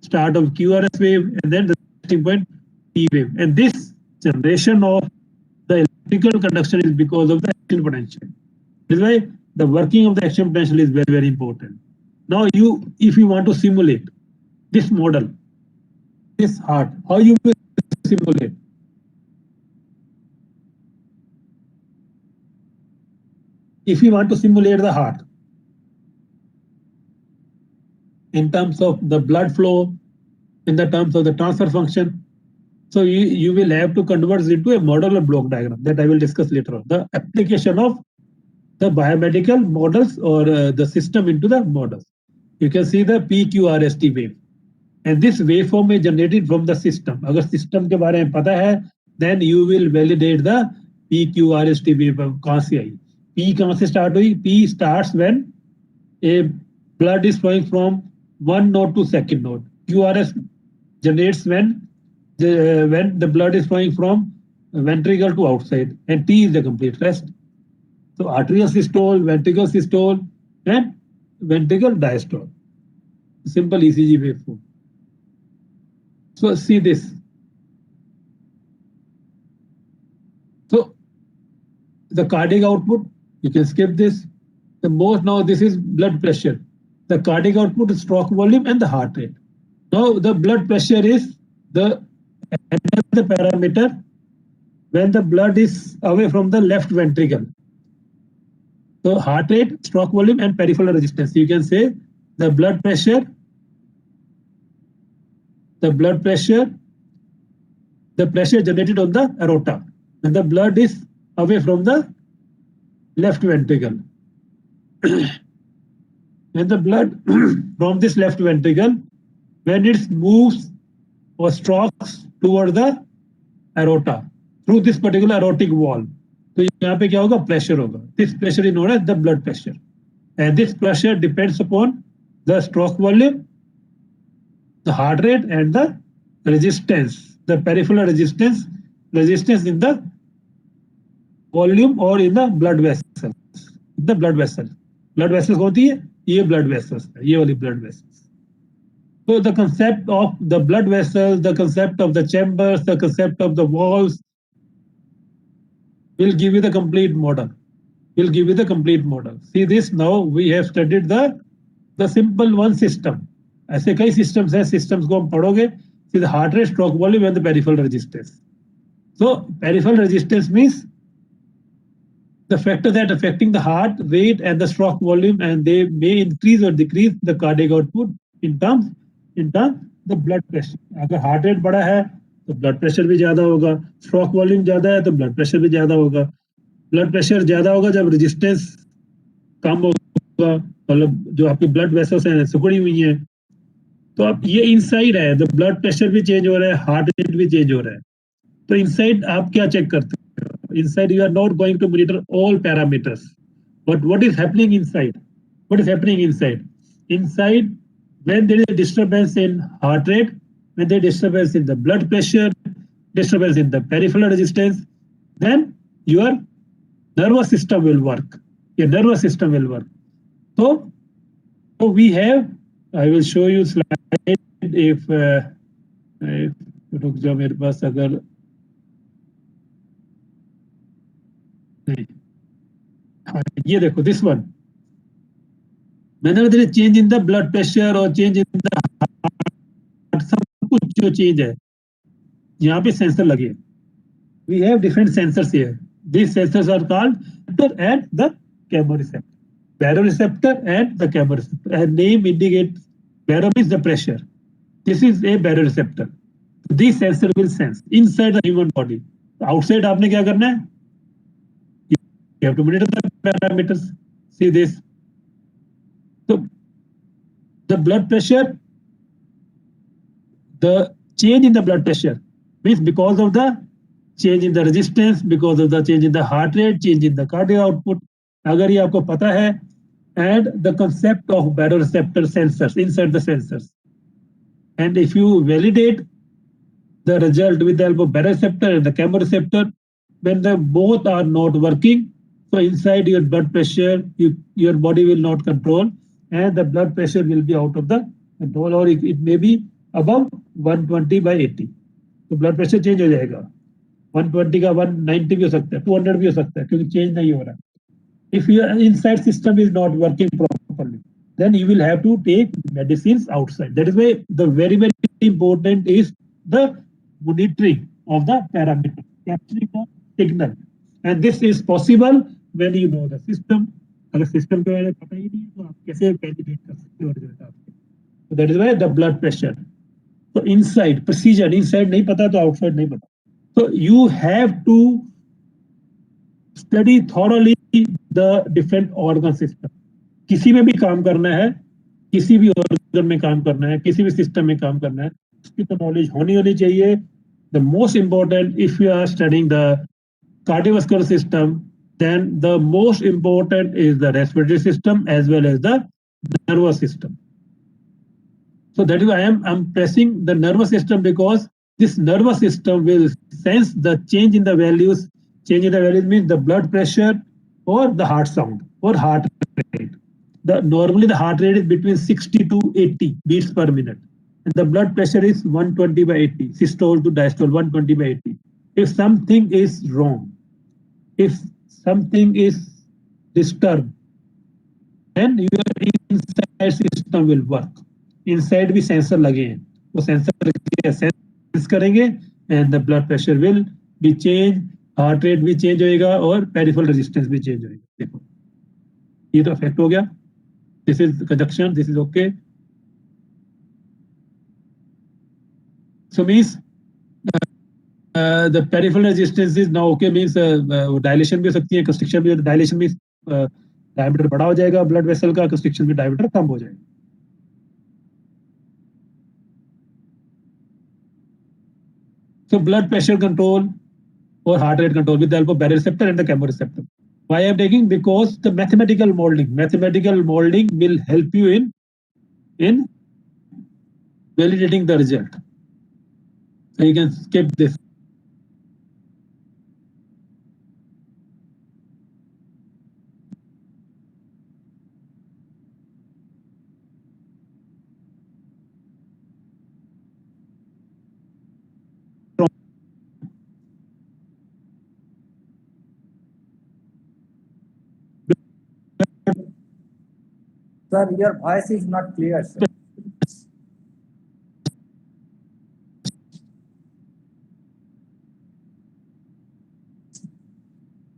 start of QRS wave, and then the starting point P wave. And this generation of the electrical conduction is because of the action potential. This is why the working of the action potential is very, very important. Now if you want to simulate this model, this heart, how you will simulate? If you want to simulate the heart in terms of the blood flow, in the terms of the transfer function, so you will have to convert it into a model or block diagram that I will discuss later on. The application of the biomedical models or the system into the models. You can see the PQRST wave, and this waveform is generated from the system. अगर system के बारे में पता है, then you will validate the PQRST wave कहाँ से आई. P कहाँ से start हुई? P starts when a blood is flowing from one node to second node. QRS generates when the blood is flowing from ventricle to outside, and T is the complete rest. So arterial systole, ventricle systole, and ventricle diastole. Simple ECG waveform. So see this. So the cardiac output, you can skip this. The most now this is blood pressure. The cardiac output is stroke volume and the heart rate. Now the blood pressure is the another parameter when the blood is away from the left ventricle. So heart rate, stroke volume, and peripheral resistance. You can say the blood pressure, the pressure generated on the aorta when the blood is away from the left ventricle. When the blood from this left ventricle, when it moves or strokes toward the aorta through this particular aortic wall, तो यहाँ पे क्या होगा, pressure होगा. This pressure is known as the blood pressure, and this pressure depends upon the stroke volume, the heart rate, and the resistance, the peripheral resistance in the volume or in the blood vessels. The blood vessels होती है, ये blood vessels है, ये वाली blood vessels. So the concept of the blood vessels, the concept of the chambers, the concept of the walls will give you the complete model. See this, now we have studied the simple one system. ऐसे कई systems हैं, systems को हम पढ़ोगे. See the heart rate, stroke volume, and the peripheral resistance. So peripheral resistance means the factor that affecting the heart rate and the stroke volume, and they may increase or decrease the cardiac output in terms the blood pressure. अगर heart rate बड़ा है तो blood pressure भी ज्यादा होगा, stroke volume ज्यादा है तो blood pressure भी ज्यादा होगा. Blood pressure ज्यादा होगा जब resistance कम होगा, मतलब जो आपकी blood vessels हैं सिकुड़ी हुई हैं. तो अब ये इनसाइड है, the blood pressure भी चेंज हो रहा है, heart rate भी चेंज हो रहा है. तो इनसाइड आप क्या चेक करते हो? Inside you are not going to monitor all parameters, but what is happening inside? Inside, when there is a disturbance in heart rate, when there is disturbance in the blood pressure, disturbance in the peripheral resistance, then your nervous system will work. So we have, I will show you slide if रुक जाओ मेरे पास अगर ये देखो this one. Whenever there is change in the blood pressure or change in the heart, सब कुछ जो change है यहाँ पे सेंसर लगे हैं. We have different sensors here. These sensors are called baroreceptor and the chemoreceptor. Baroreceptor and the chemoreceptor. A name indicates baro is the pressure. This is a baroreceptor. This sensor will sense inside the human body. Outside आपने क्या करना है? You have to monitor the parameters. See this. So the blood pressure, the change in the blood pressure means because of the change in the resistance, because of the change in the heart rate, change in the cardiac output. अगर ये आपको पता है, and the concept of baroreceptor sensors inside the sensors. And if you validate the result with the help of baroreceptor and the chemoreceptor, when the both are not working, so inside your blood pressure, your body will not control, and the blood pressure will be out of the control, or it may be above 120/80. तो blood pressure change हो जाएगा. 120 का 190 भी हो सकता है, 200 भी हो सकता है, क्योंकि change नहीं हो रहा. If your inside system is not working properly, then you will have to take medicines outside. That is why the very, very important is the monitoring of the parameter, capturing the signal. And this is possible when you know the system. अगर system के बारे में पता ही नहीं है तो आप कैसे validate कर सकते हो रिजल्ट आपके. So that is why the blood pressure. So inside precision, inside नहीं पता तो outside नहीं पता. So you have to study thoroughly the different organ system. किसी में भी काम करना है, किसी भी organ में काम करना है, किसी भी system में काम करना है, उसकी तो knowledge होनी चाहिए. The most important, if you are studying the cardiovascular system, then the most important is the respiratory system as well as the nervous system. So that is why I'm pressing the nervous system, because this nervous system will sense the change in the values. Change in the values means the blood pressure or the heart sound or heart rate. Normally the heart rate is between 60 to 80 beats per minute. And the blood pressure is 120/80, systole to diastole, 120/80. If something is wrong, if something is disturbed, then your inside system will work. Inside भी sensor लगे हैं, वो sensor sense करेंगे, and the blood pressure will be changed, heart rate भी change होएगा और peripheral resistance भी change होएगा. देखो ये तो इफेक्ट हो गया. This is conduction, this is okay. So means the peripheral resistance is now okay, means dilation भी हो सकती है, constriction भी. dilation means diameter बड़ा हो जाएगा blood vessel का, constriction में diameter कम हो जाएगा. So blood pressure control or heart rate control with the help of baroreceptor and the chemoreceptor. Why I am taking? Because the mathematical molding will help you in validating the result. So you can skip this. Sir, your voice is not clear, sir.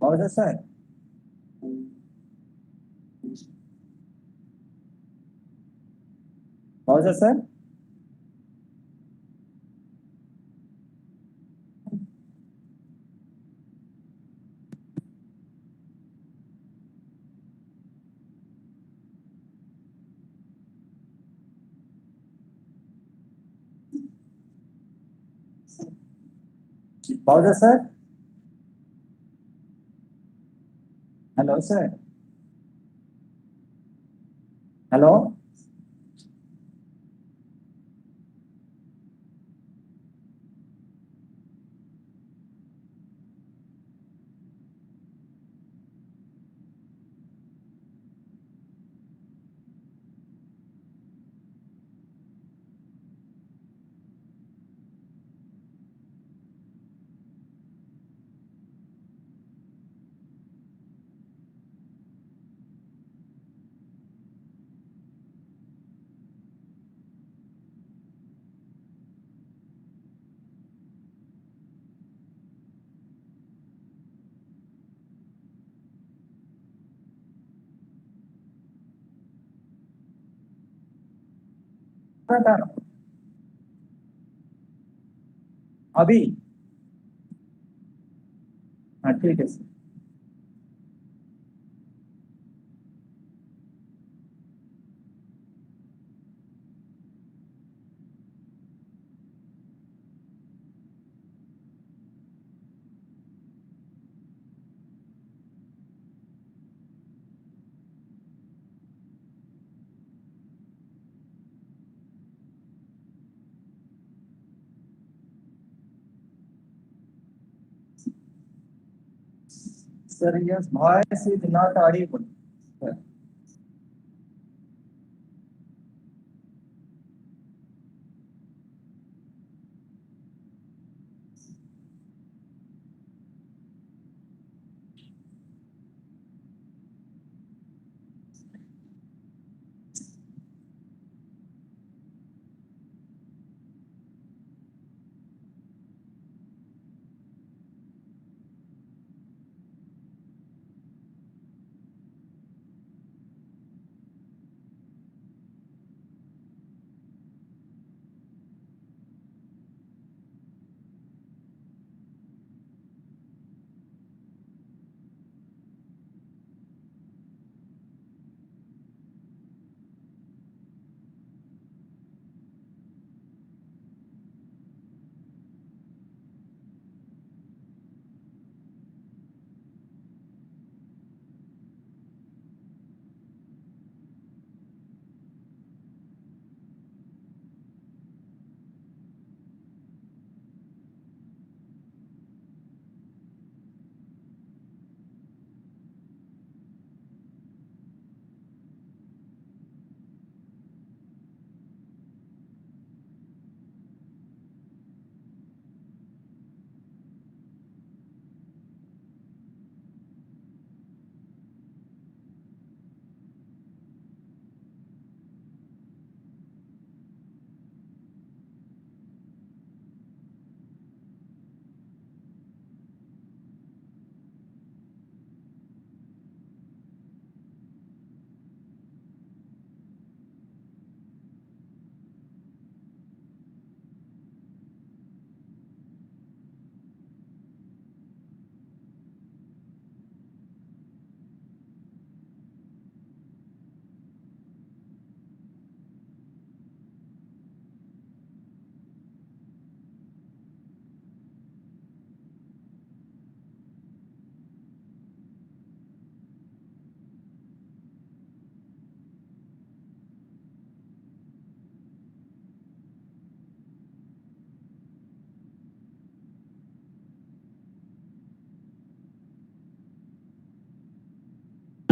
How is it, sir? How is it, sir? How is it, sir? Hello, sir. Hello? अभी हाँ ठीक है sir. Sir, your voice is not audible. Sir.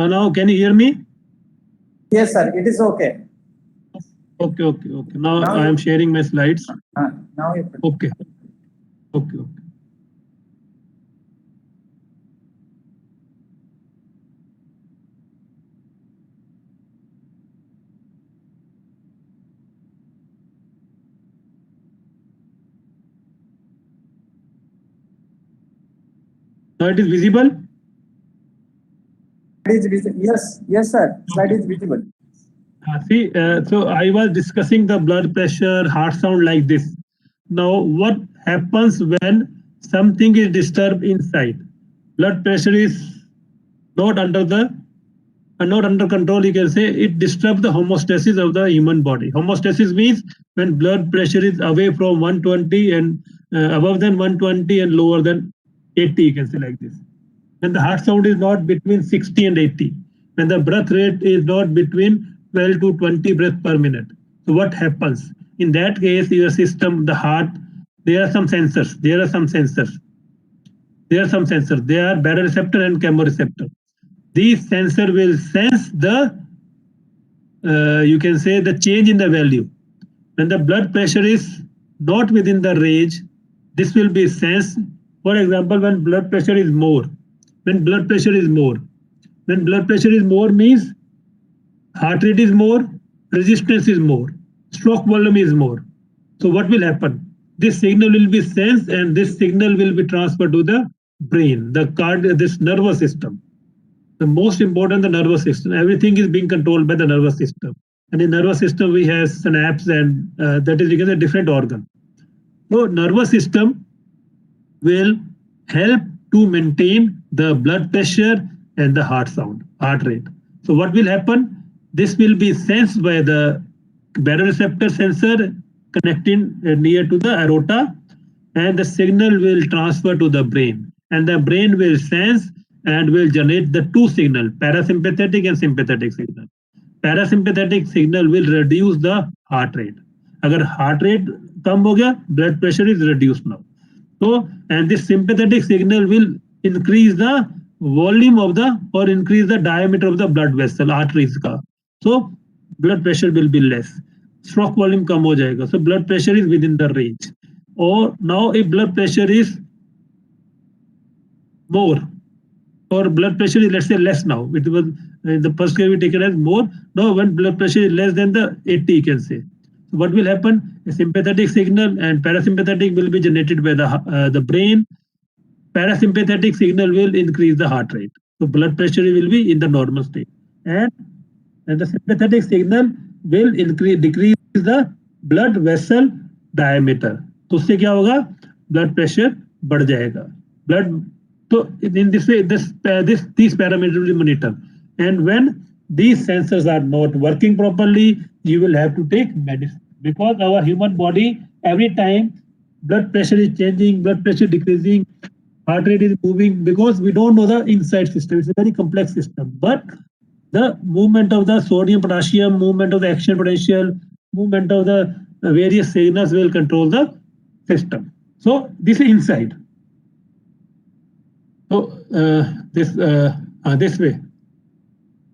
Now can you hear me? Yes, sir. It is okay. Okay. Now Now I am you- sharing my slides. Now you. Okay. Now it is visible. Yes, sir. Slide is visible. See, so I was discussing the blood pressure, heart sound like this. Now, what happens when something is disturbed inside? Blood pressure is not under the not under control. You can say it disturbs the homeostasis of the human body. Homeostasis means when blood pressure is away from 120 and above than 120 and lower than 80. You can say like this. When the heart sound is not between 60 and 80, when the breath rate is not between 12 to 20 breaths per minute. So what happens? In that case, your system, the heart, there are some sensors. They are baroreceptor and chemoreceptor. These sensor will sense the, you can say, the change in the value. When the blood pressure is not within the range, this will be sensed. For example, when blood pressure is more, when blood pressure is more means heart rate is more, resistance is more, stroke volume is more. So what will happen? This signal will be sensed and this signal will be transferred to the brain, this nervous system. The most important, the nervous system. Everything is being controlled by the nervous system. And in nervous system, we have synapse and that is a different organ. So nervous system will help to maintain the blood pressure and the heart rate. So what will happen? This will be sensed by the baroreceptor sensor connecting near to the aorta, and the signal will transfer to the brain, and the brain will sense and will generate the two signal, parasympathetic and sympathetic signal. Parasympathetic signal will reduce the heart rate. Agar heart rate kam ho gaya, blood pressure is reduced now. So, and this sympathetic signal will increase the volume of the or increase the diameter of the blood vessel, arteries ka. So, blood pressure will be less. Stroke volume kam ho jayega. So, blood pressure is within the range. Or now, if blood pressure is more, or blood pressure is, let's say, less now. It was the first case we taken as more. Now, when blood pressure is less than the 80, you can say. So what will happen? A sympathetic signal and parasympathetic will be generated by the brain. Parasympathetic signal will increase the heart rate. So blood pressure will be in the normal state. And the sympathetic signal will decrease the blood vessel diameter. तो उससे क्या होगा? Blood pressure बढ़ जाएगा. So in this way, these parameters will be monitored. And when these sensors are not working properly, you will have to take medicine. Because our human body, every time blood pressure is changing, blood pressure decreasing, heart rate is moving, because we don't know the inside system. It's a very complex system. But the movement of the sodium, potassium, movement of the action potential, movement of the various signals will control the system. So this is inside. So this way,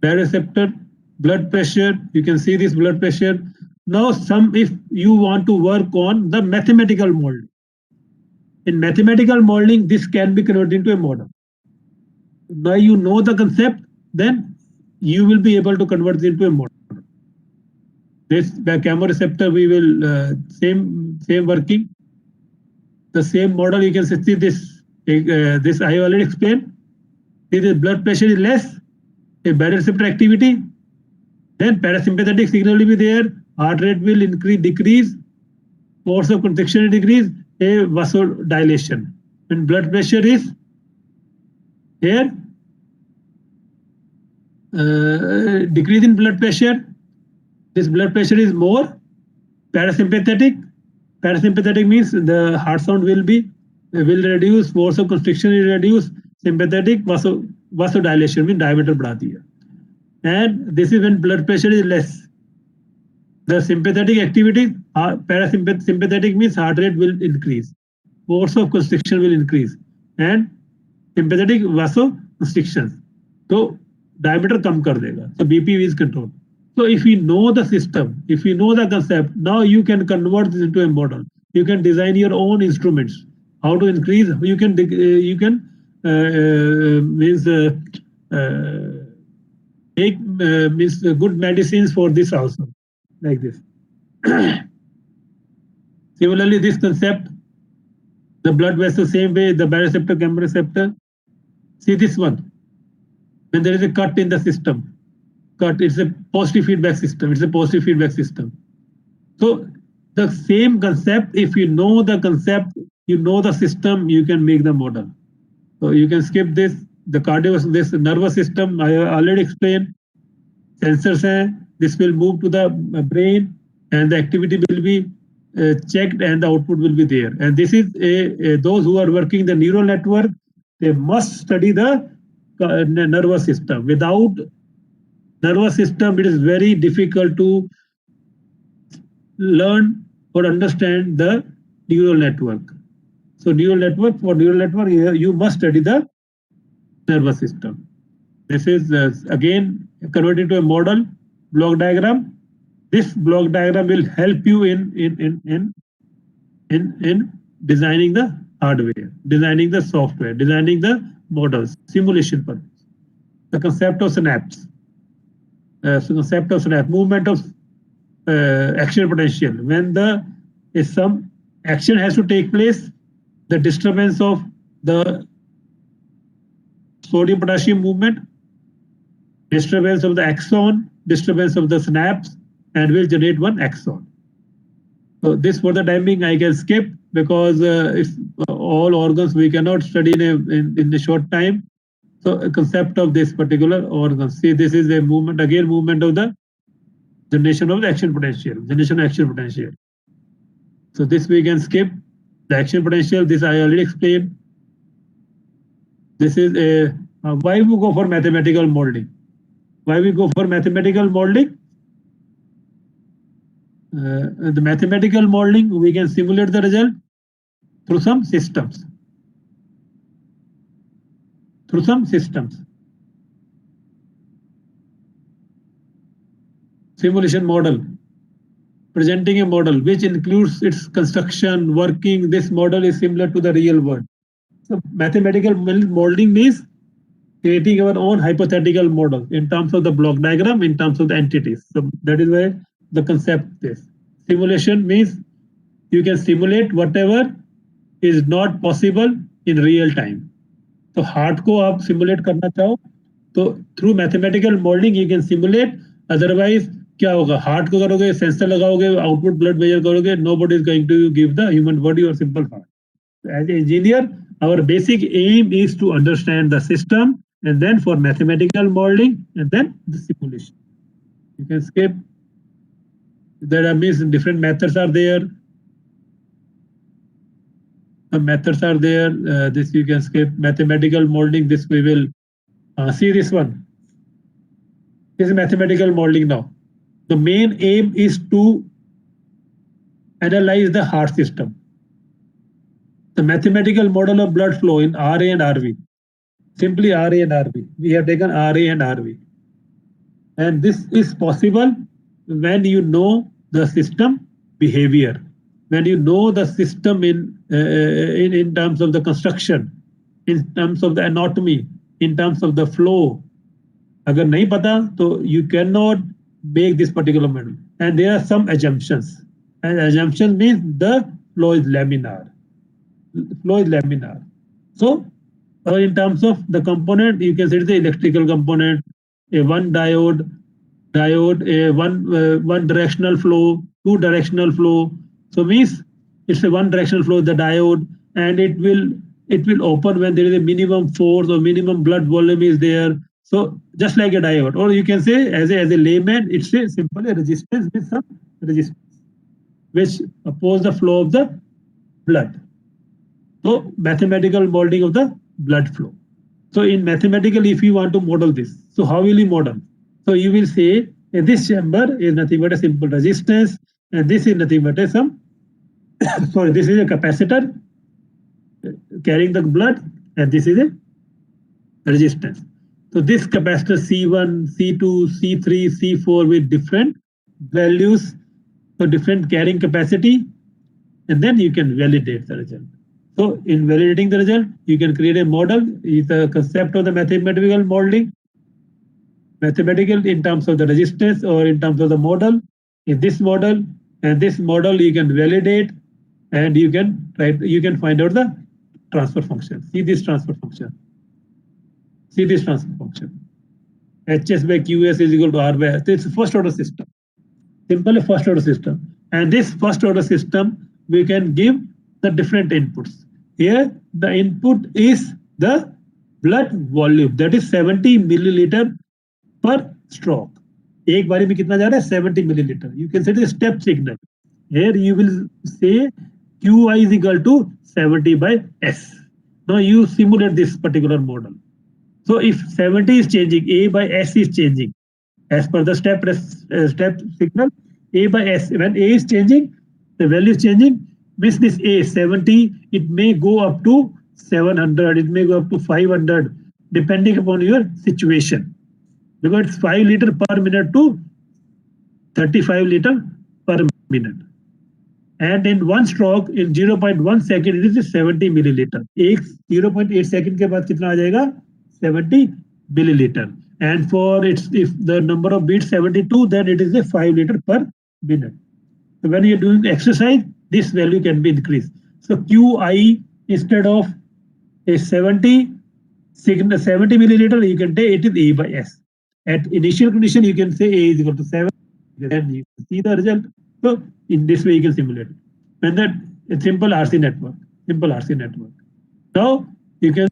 baroreceptor, blood pressure, you can see this blood pressure. Now if you want to work on the mathematical modeling. In mathematical modeling, this can be converted into a model. Now you know the concept, then you will be able to convert it into a model. This the chemoreceptor, we will same working. The same model, you can see this. This I already explained. If the blood pressure is less, a baroreceptor activity, then parasympathetic signal will be there, heart rate will decrease, force of contraction will decrease, a vasodilation. When blood pressure is here, decrease in blood pressure, this blood pressure is more, parasympathetic means the heart sound will reduce, force of constriction will reduce, sympathetic vasodilation means diameter बढ़ा दिया. And this is when blood pressure is less. The sympathetic activity, parasympathetic means heart rate will increase, force of constriction will increase, and sympathetic vasoconstriction. So diameter कम कर देगा. So BPV is control. So if you know the system, if you know the concept, now you can convert this into a model. You can design your own instruments. How to increase? You can make means good medicines for this also, like this. Similarly, this concept, the blood vessel, same way, the baroreceptor, chemoreceptor. See this one. When there is a cut in the system, it's a positive feedback system. It's a positive feedback system. So the same concept, if you know the concept, you know the system, you can make the model. So you can skip this. The this nervous system, I already explained. Sensors hai, this will move to the brain and the activity will be checked and the output will be there. And this is those who are working the neural network, they must study the nervous system. Without nervous system, it is very difficult to learn or understand the neural network. So for neural network, you must study the nervous system. This is again converted to a model block diagram. This block diagram will help you in designing the hardware, designing the software, designing the models, simulation purpose. The concept of synapse. Movement of action potential. When some action has to take place, the disturbance of the sodium potassium movement, disturbance of the axon, disturbance of the synapse, and will generate one axon. So this for the timing I can skip because if all organs we cannot study in a short time. So a concept of this particular organ. See, this is a movement, again movement of the generation of the action potential, So this we can skip. The action potential, this I already explained. This is a why we go for mathematical modeling. Why we go for mathematical modeling? The mathematical modeling, we can simulate the result through some systems. Simulation model, presenting a model which includes its construction, working. This model is similar to the real world. So mathematical modeling means creating our own hypothetical model in terms of the block diagram, in terms of the entities. So that is why the concept is. Simulation means you can simulate whatever is not possible in real time. So heart को आप simulate करना चाहो तो through mathematical modeling you can simulate. Otherwise क्या होगा? Heart को करोगे, sensor लगाओगे, output blood measure करोगे, nobody is going to give the human body or simple heart. As an engineer, our basic aim is to understand the system, and then for mathematical modeling, and then the simulation. You can skip. There are different methods are there. Methods are there. This you can skip. Mathematical modeling. This we will see this one. This is mathematical modeling now. The main aim is to analyze the heart system. The mathematical model of blood flow in RA and RV. Simply RA and RV. We have taken RA and RV. And this is possible when you know the system behavior, when you know the system in terms of the construction, in terms of the anatomy, in terms of the flow. Agar nahi pata, so you cannot make this particular model. And there are some assumptions. And assumption means the flow is laminar. So in terms of the component, you can say the electrical component, a one diode, a one directional flow, two directional flow. So means it's a one directional flow, the diode, and it will open when there is a minimum force or minimum blood volume is there. So just like a diode, or you can say as a layman, it's a simple resistance with some resistance, which oppose the flow of the blood. So mathematical modeling of the blood flow. So in mathematical, if you want to model this, so how will you model? So you will say this chamber is nothing but a simple resistance, and this is nothing but a sorry, this is a capacitor carrying the blood, and this is a resistance. So this capacitor C1, C2, C3, C4 with different values, so different carrying capacity, and then you can validate the result. So in validating the result, you can create a model. It's a concept of the mathematical modeling, mathematical in terms of the resistance or in terms of the model. In this model and this model, you can validate, and you can find out the transfer function. See this transfer function. See this transfer function. HS by QS is equal to R by S. It's a first order system. Simple first order system. And this first order system, we can give the different inputs. Here, the input is the blood volume, that is 70 milliliter per stroke. एक बारी में कितना जा रहा है? 70 milliliter. You can set a step signal. Here you will say QI is equal to 70 by S. Now you simulate this particular model. So if 70 is changing, A by S is changing. As per the step signal, A by S. When A is changing, the value is changing. Means this A 70, it may go up to 700, it may go up to 500, depending upon your situation. Because it's 5 liter per minute to 35 liter per minute. And in one stroke, in 0.1 second, it is 70 milliliter. 0.8 second के बाद कितना आ जाएगा? 70 milliliter. And for its, if the number of beats 72, then it is a 5 liter per minute. So when you're doing exercise, this value can be increased. So QI, instead of a 70 milliliter, you can take it is A by S. At initial condition, you can say A is equal to 7. Then you can see the result. So in this way, you can simulate it. And that a simple RC network. Simple RC network. Now you can.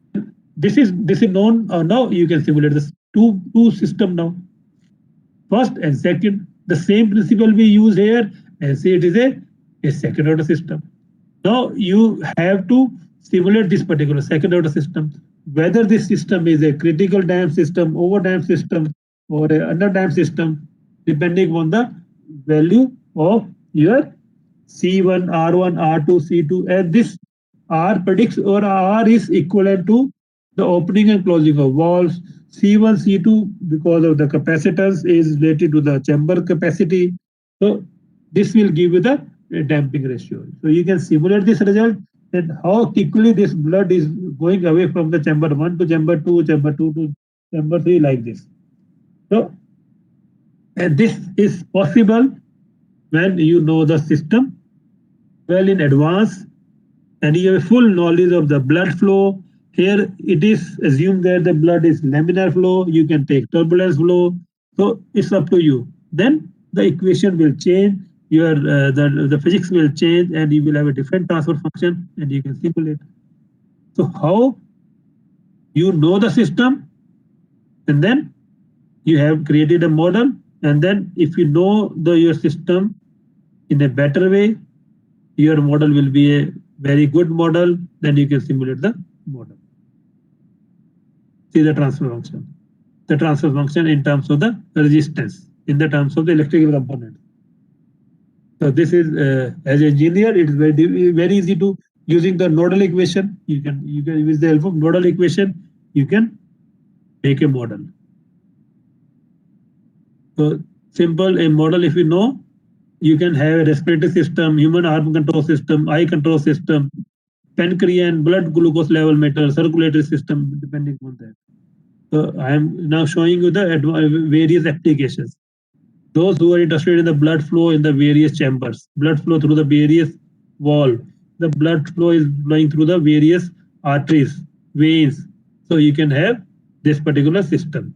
This is known. Now you can simulate this two system now. First and second, the same principle we use here, and say it is a second order system. Now you have to simulate this particular second order system, whether this system is a critical damped system, over damped system, or a under damped system, depending on the value of your C1, R1, R2, C2, and this R predicts, or R is equivalent to the opening and closing of valves. C1, C2, because of the capacitance, is related to the chamber capacity. So this will give you the damping ratio. So you can simulate this result and how quickly this blood is going away from the chamber 1 to chamber 2, chamber 2 to chamber 3, like this. So, and this is possible when you know the system well in advance and you have full knowledge of the blood flow. Here it is assumed that the blood is laminar flow. You can take turbulence flow. So it's up to you. Then the equation will change. Your the physics will change, and you will have a different transfer function, and you can simulate. So how you know the system, and then you have created a model, and then if you know your system in a better way, your model will be a very good model. Then you can simulate the model. See the transfer function. The transfer function in terms of the resistance, in the terms of the electrical component. So this is as an engineer, it is very easy to using the nodal equation. You can use the help of nodal equation. You can make a model. So simple a model. If you know, you can have a respiratory system, human heart control system, eye control system, pancreas and blood glucose level meter, circulatory system, depending on that. So I am now showing you the various applications. Those who are interested in the blood flow in the various chambers, blood flow through the various valves, the blood flow is flowing through the various arteries, veins. So you can have this particular system.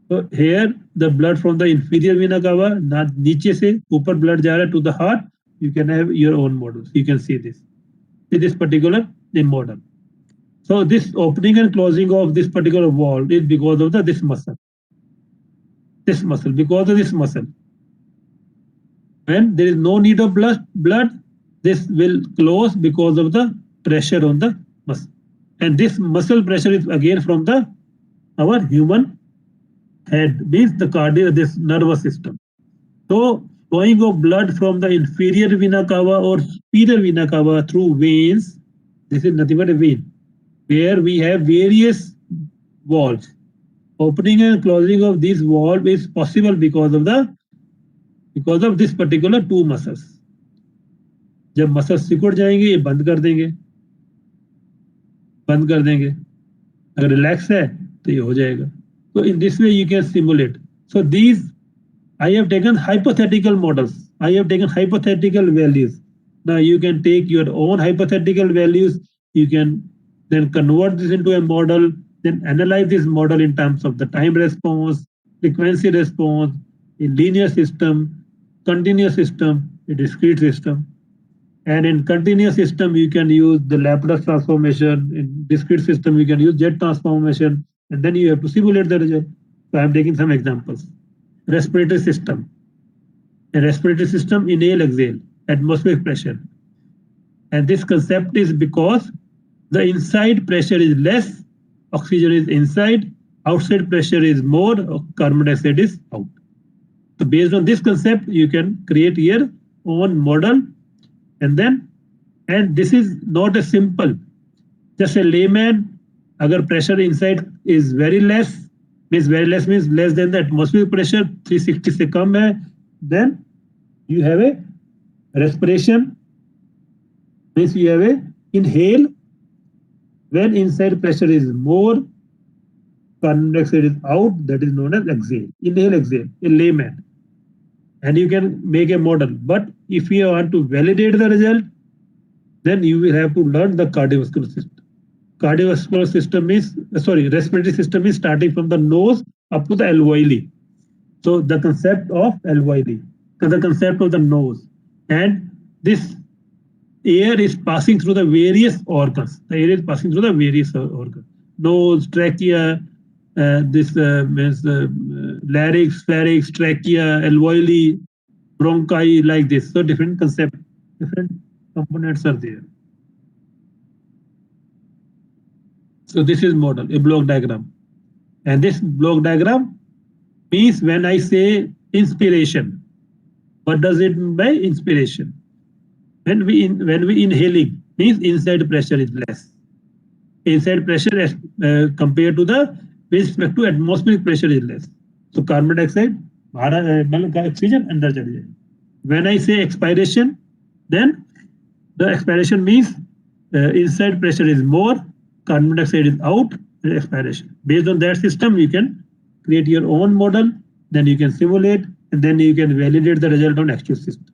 So here the blood from the inferior vena cava, नीचे से ऊपर blood जा रहा है to the heart. You can have your own models. You can see this. See this particular model. So this opening and closing of this particular valve is because of this muscle. This muscle, because of this muscle. When there is no need of blood, this will close because of the pressure on the muscle. And this muscle pressure is again from our human head, means the cardiac, this nervous system. So flowing of blood from the inferior vena cava or superior vena cava through veins, this is nothing but a vein, where we have various valves. opening and closing of these valve is possible because of this particular two muscles. जब muscles सिकुड़ जाएंगे ये बंद कर देंगे, अगर relax है तो ये हो जाएगा. So in this way you can simulate. So these I have taken hypothetical models. I have taken hypothetical values. Now you can take your own hypothetical values. You can then convert this into a model, then analyze this model in terms of the time response, frequency response, a linear system, continuous system, a discrete system. And in continuous system, you can use the Laplace transformation. In discrete system, you can use jet transformation. And then you have to simulate the result. So I'm taking some examples. Respiratory system. A respiratory system, inhale, exhale, atmospheric pressure. And this concept is because the inside pressure is less, oxygen is inside, outside pressure is more, carbon dioxide is out. So based on this concept, you can create your own model. And this is not a simple, just a layman, agar pressure inside is very less means less than the atmospheric pressure, 360 se kam hai, then you have a respiration, means you have a inhale, when inside pressure is more, carbon dioxide is out, that is known as exhale. Inhale, exhale, a layman. And you can make a model. But if you want to validate the result, then you will have to learn the cardiovascular system. Cardiovascular system is, respiratory system is starting from the nose up to the alveoli. So the concept of alveoli, the concept of the nose. And this air is passing through the various organs. The air is passing through the various organs. Nose, trachea, means larynx, pharynx, trachea, alveoli, bronchi, like this. So different concepts, different components are there. So this is model, a block diagram. And this block diagram means when I say inspiration, what does it mean by inspiration? When we inhaling, means inside pressure is less. Inside pressure as compared to the with respect to atmospheric pressure is less. So carbon dioxide, oxygen under chali jayega. When I say expiration, then the expiration means inside pressure is more, carbon dioxide is out, expiration. Based on that system, you can create your own model, then you can simulate, and then you can validate the result on actual system.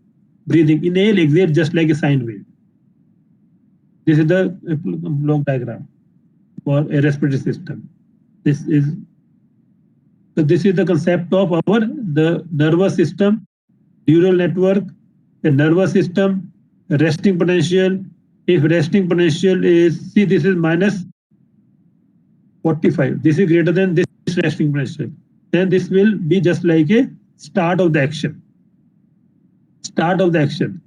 Breathing, inhale, exhale, just like a sine wave. This is the block diagram for a respiratory system. This is the concept of the nervous system, neural network, a nervous system, a resting potential. If resting potential is, see, this is minus 45. This is greater than this resting potential. Then this will be just like a start of the action. Start of the action.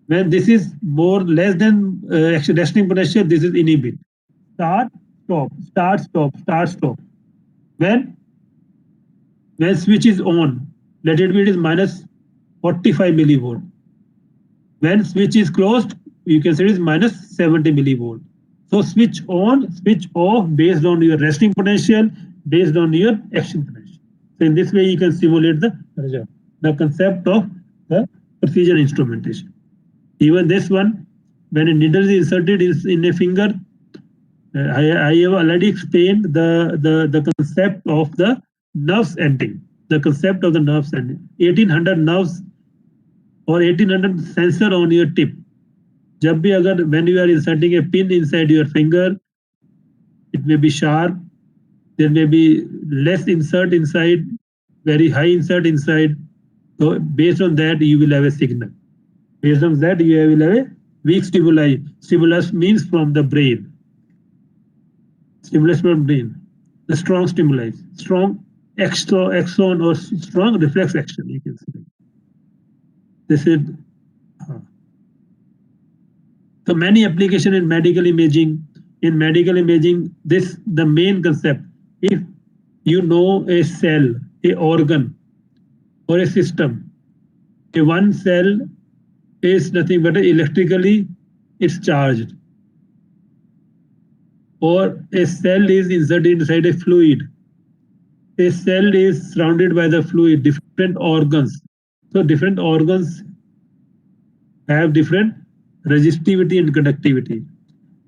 When this is less than resting potential, this is inhibit. Start, stop, start, stop, start, stop. When switch is on, let it be, it is minus 45 millivolt. When switch is closed, you can say it is minus 70 millivolt. So switch on, switch off based on your resting potential, based on your action potential. So in this way, you can simulate the result. The concept of the precision instrumentation. Even this one, when a needle is inserted in a finger, I have already explained the concept of the nerves ending. The concept of the nerves ending. 1800 nerves or 1800 sensor on your tip. Jab bhi agar, when you are inserting a pin inside your finger, it may be sharp. There may be less insert inside, very high insert inside. So based on that, you will have a signal. Based on that, you will have a weak stimuli. Stimulus means from the brain. Stimulus from brain. The strong stimuli, strong axon or strong reflex action, you can say. This is so many applications in medical imaging. In medical imaging, the main concept. If you know a cell, a organ, or a system, a one cell is nothing but electrically it's charged, or a cell is inserted inside a fluid, a cell is surrounded by the fluid, different organs. So different organs have different resistivity and conductivity.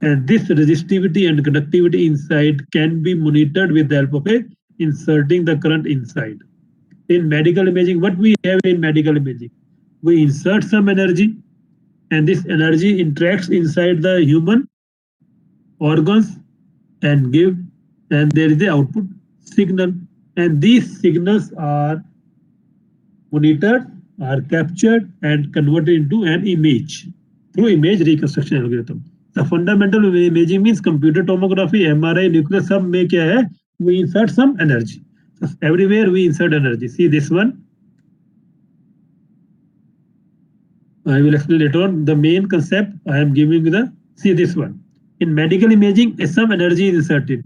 And this resistivity and conductivity inside can be monitored with the help of a inserting the current inside. In medical imaging, what we have in medical imaging, we insert some energy, and this energy interacts inside the human organs and there is the output signal, and these signals are monitored, are captured and converted into an image through image reconstruction algorithm. The fundamental of imaging means computer tomography, MRI, nuclear, सब में क्या है, we insert some energy. So everywhere we insert energy. See this one. I will explain later on. The main concept I am giving you see this one. In medical imaging, some energy is inserted.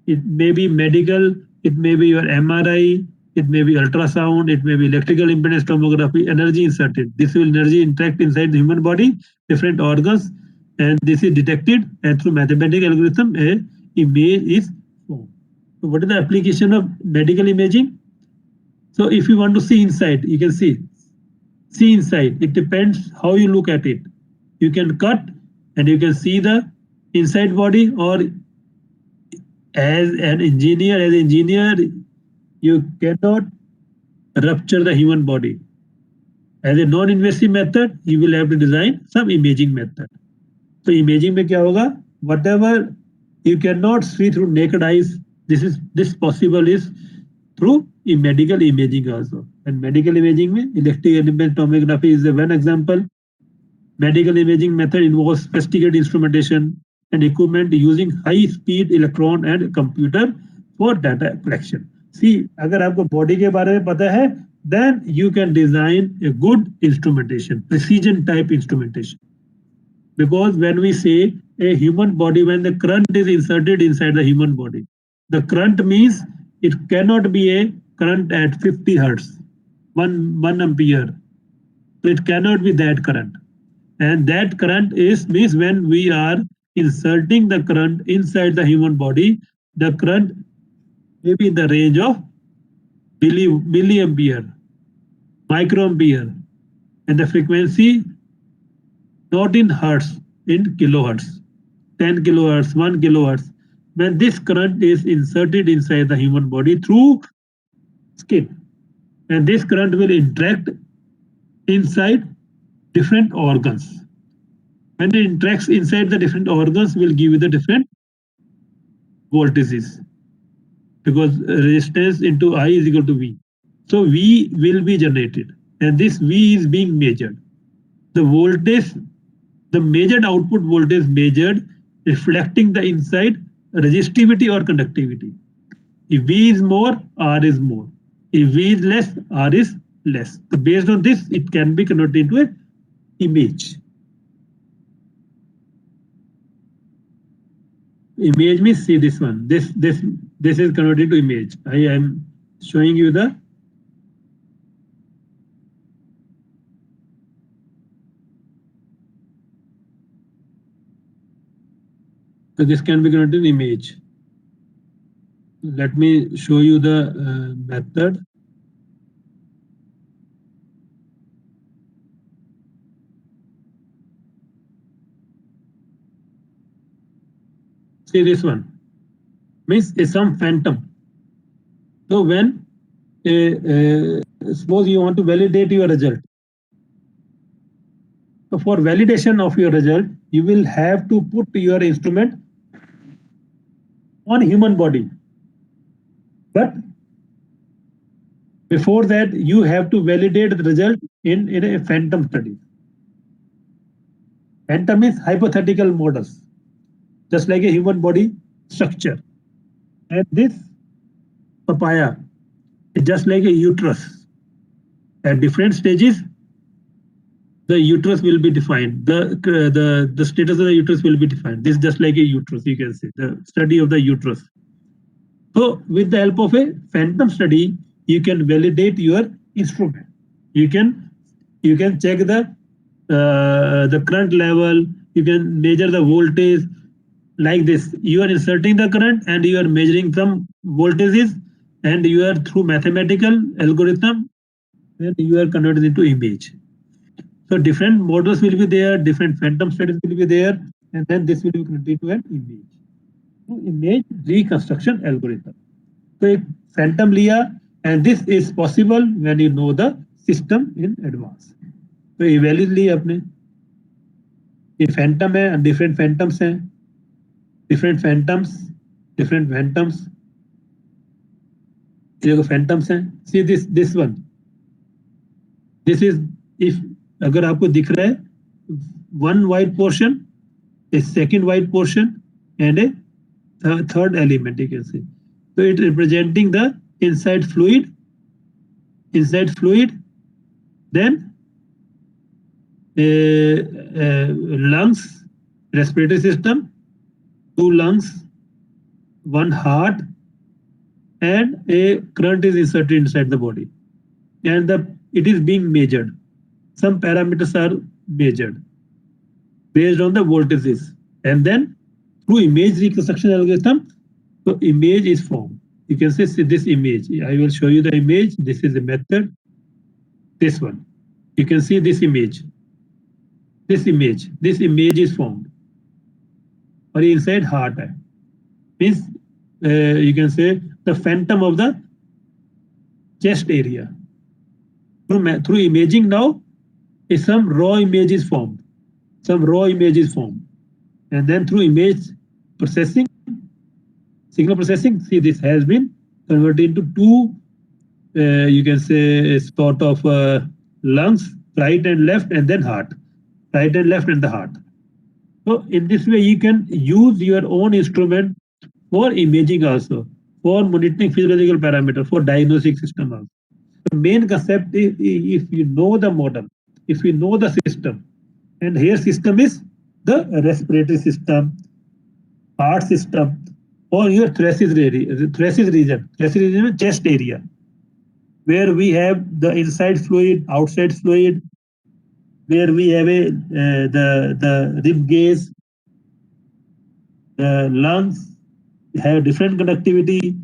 It may be medical, it may be your MRI, it may be ultrasound, it may be electrical impedance tomography, energy inserted. This will energy interact inside the human body, different organs, and this is detected, and through mathematical algorithm, a image is formed. So what is the application of medical imaging? So if you want to see inside, you can see inside. It depends how you look at it. You can cut and you can see the inside body, or as an engineer, you cannot rupture the human body. As a non-invasive method, you will have to design some imaging method. So imaging में क्या होगा? Whatever you cannot see through naked eyes, this possible is through medical imaging also. And medical imaging में electrical impedance tomography is the one example. Medical imaging method involves sophisticated instrumentation and equipment using high-speed electron and computer for data collection. See, अगर आपको body के बारे में पता है, then you can design a good instrumentation, precision type instrumentation. Because when we say a human body, when the current is inserted inside the human body, the current means it cannot be a current at 50 hertz, 1 ampere. So it cannot be that current. And that current means when we are inserting the current inside the human body, the current may be in the range of milliampere, microampere, and the frequency not in hertz, in kilohertz, 10 kilohertz, 1 kilohertz. When this current is inserted inside the human body through skin, and this current will interact inside different organs. When it interacts inside the different organs, will give you the different voltages, because resistance into I is equal to V. So V will be generated, and this V is being measured. The voltage, the measured output voltage measured, reflecting the inside resistivity or conductivity. If V is more, R is more. If V is less, R is less. So based on this, it can be converted into an image. Image means, see this one. This is converted to image. I am showing you the so this can be converted to image. Let me show you the method. See this one means is some phantom. So when suppose you want to validate your result. So for validation of your result, you will have to put your instrument on human body. But before that, you have to validate the result in a phantom study. Phantom is hypothetical models, just like a human body structure. And this papaya is just like a uterus. At different stages, the uterus will be defined. The status of the uterus will be defined. This is just like a uterus, you can say, the study of the uterus. So with the help of a phantom study, you can validate your instrument. You can check the current level. You can measure the voltage like this. You are inserting the current and you are measuring some voltages, and you are through mathematical algorithm, then you are converted into image. So different models will be there, different phantom states will be there, and then this will be converted into an image. So image reconstruction algorithm. So एक phantom लिया, and this is possible when you know the system in advance. तो ये values ली आपने, ये phantom है, different phantoms हैं, different phantoms, ये देखो phantoms हैं. See this one. This is if अगर आपको दिख रहा है one white portion, a second white portion, and a third element, you can say. So it representing the inside fluid, then lungs, respiratory system, 2 lungs, 1 heart, and a current is inserted inside the body, and it is being measured. Some parameters are measured based on the voltages, and then through image reconstruction algorithm, the image is formed. You can say this image. I will show you the image. This is the method. This one. You can see this image. This image is formed. Or inside heart means you can say the phantom of the chest area. Through imaging now, some raw image is formed. And then through image processing, signal processing, see this has been converted into 2, you can say, a sort of lungs, right and left, and then heart. Right and left and the heart. So in this way, you can use your own instrument for imaging also, for monitoring physiological parameter, for diagnostic system also. The main concept is if you know the model, if you know the system, and here system is the respiratory system, heart system, or your thoracic region, chest area, where we have the inside fluid, outside fluid, where we have the rib cage, the lungs have different conductivity,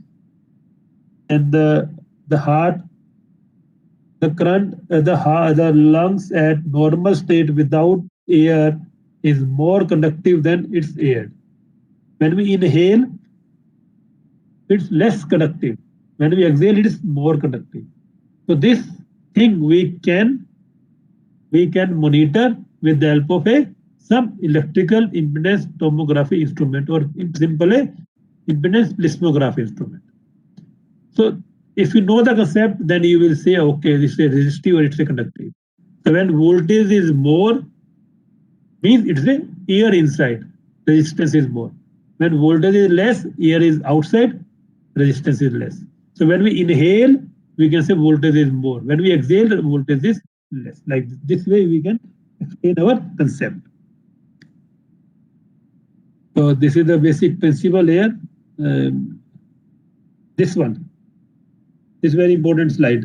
and the heart, the current, the lungs at normal state without air is more conductive than its air. When we inhale, it's less conductive. When we exhale, it is more conductive. So this thing we can monitor with the help of some electrical impedance tomography instrument, or in simple impedance plethysmography instrument. So if you know the concept, then you will say, okay, this is a resistive or it's a conductive. So when voltage is more, means it's a air inside, resistance is more. When voltage is less, air is outside, resistance is less. So when we inhale, we can say voltage is more. When we exhale, the voltage is less. Like this way, we can explain our concept. So this is the basic principle here. This one. This very important slide,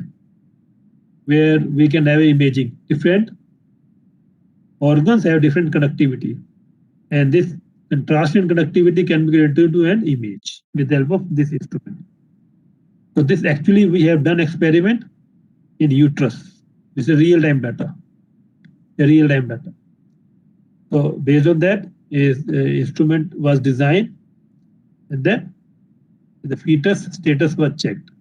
where we can have imaging. Different organs have different conductivity, and this contrast in conductivity can be created to an image with the help of this instrument. So this actually we have done experiment in uterus. This is real-time data. So based on that, instrument was designed, and then the fetus status was checked.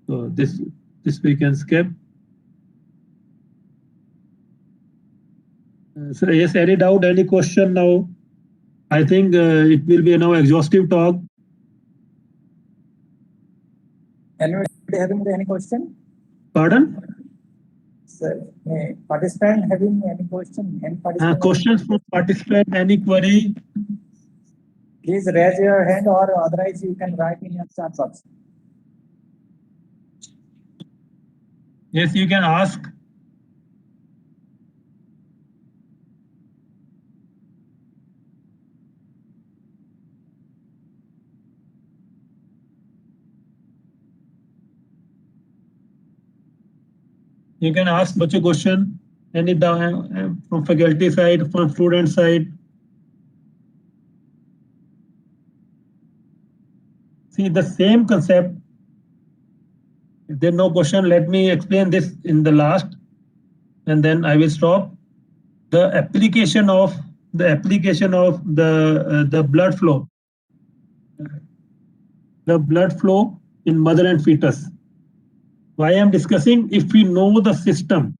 So this we can skip. So yes, any doubt, any question now? I think it will be now exhaustive talk. Anybody having any question? Pardon? Sir, participant having any question? Any participant Questions from participant, any query? Please raise your hand, or otherwise you can write in your chat box. Yes, you can ask. You can ask much a question, any from faculty side, from student side. See, See the same concept. If there's no question, let me explain this in the last, and then I will stop. The application of the blood flow, in mother and fetus. Why I am discussing? If we know the system,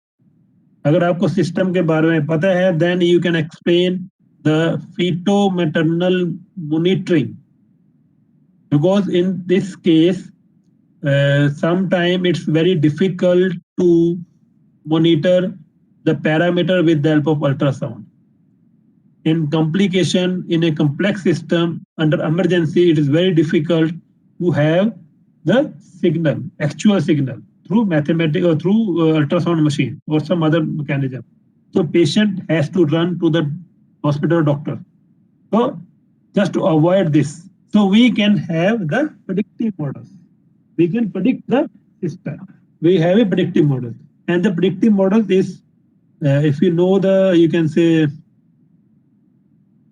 अगर आपको system के बारे में पता है, then you can explain the feto-maternal monitoring. Because in this case, sometimes it's very difficult to monitor the parameter with the help of ultrasound. In complication, in a complex system, under emergency, it is very difficult to have the signal, actual signal, through mathematics or through ultrasound machine or some other mechanism. So patient has to run to the hospital doctor. So just to avoid this, so we can have the predictive models. We can predict the system. We have a predictive model, and the predictive model is, if you know you can say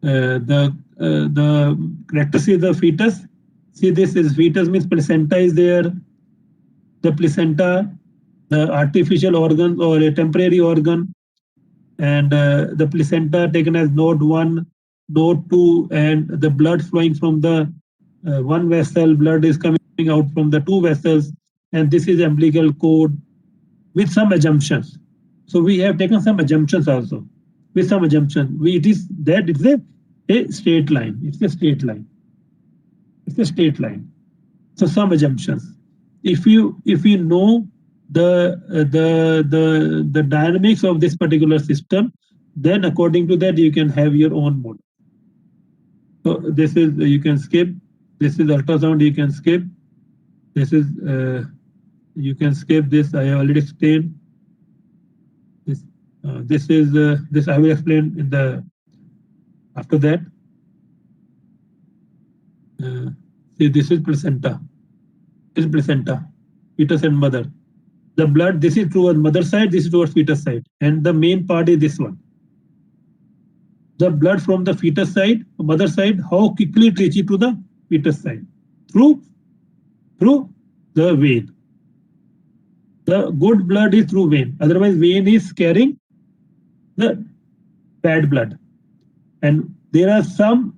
the characteristics of the fetus. See, this is fetus means placenta is there. The placenta, the artificial organ or a temporary organ, and the placenta taken as node 1, node 2, and the blood flowing from the one vessel, blood is coming out from the two vessels, and this is umbilical cord with some assumptions. So we have taken some assumptions also. With some assumption, it's a straight line. It's a straight line. It's a straight line. So some assumptions. If you know the dynamics of this particular system, then according to that you can have your own model. So this is, you can skip. This is ultrasound, you can skip. This is you can skip this. I already explained. This is this I will explain in the after that. See, this is placenta. This is placenta, fetus and mother. The blood, this is towards mother side, this is towards fetus side, and the main part is this one. The blood from the fetus side, mother side, how quickly it reaches to the fetus side? Through the vein. The good blood is through vein. Otherwise, vein is carrying the bad blood. And there are some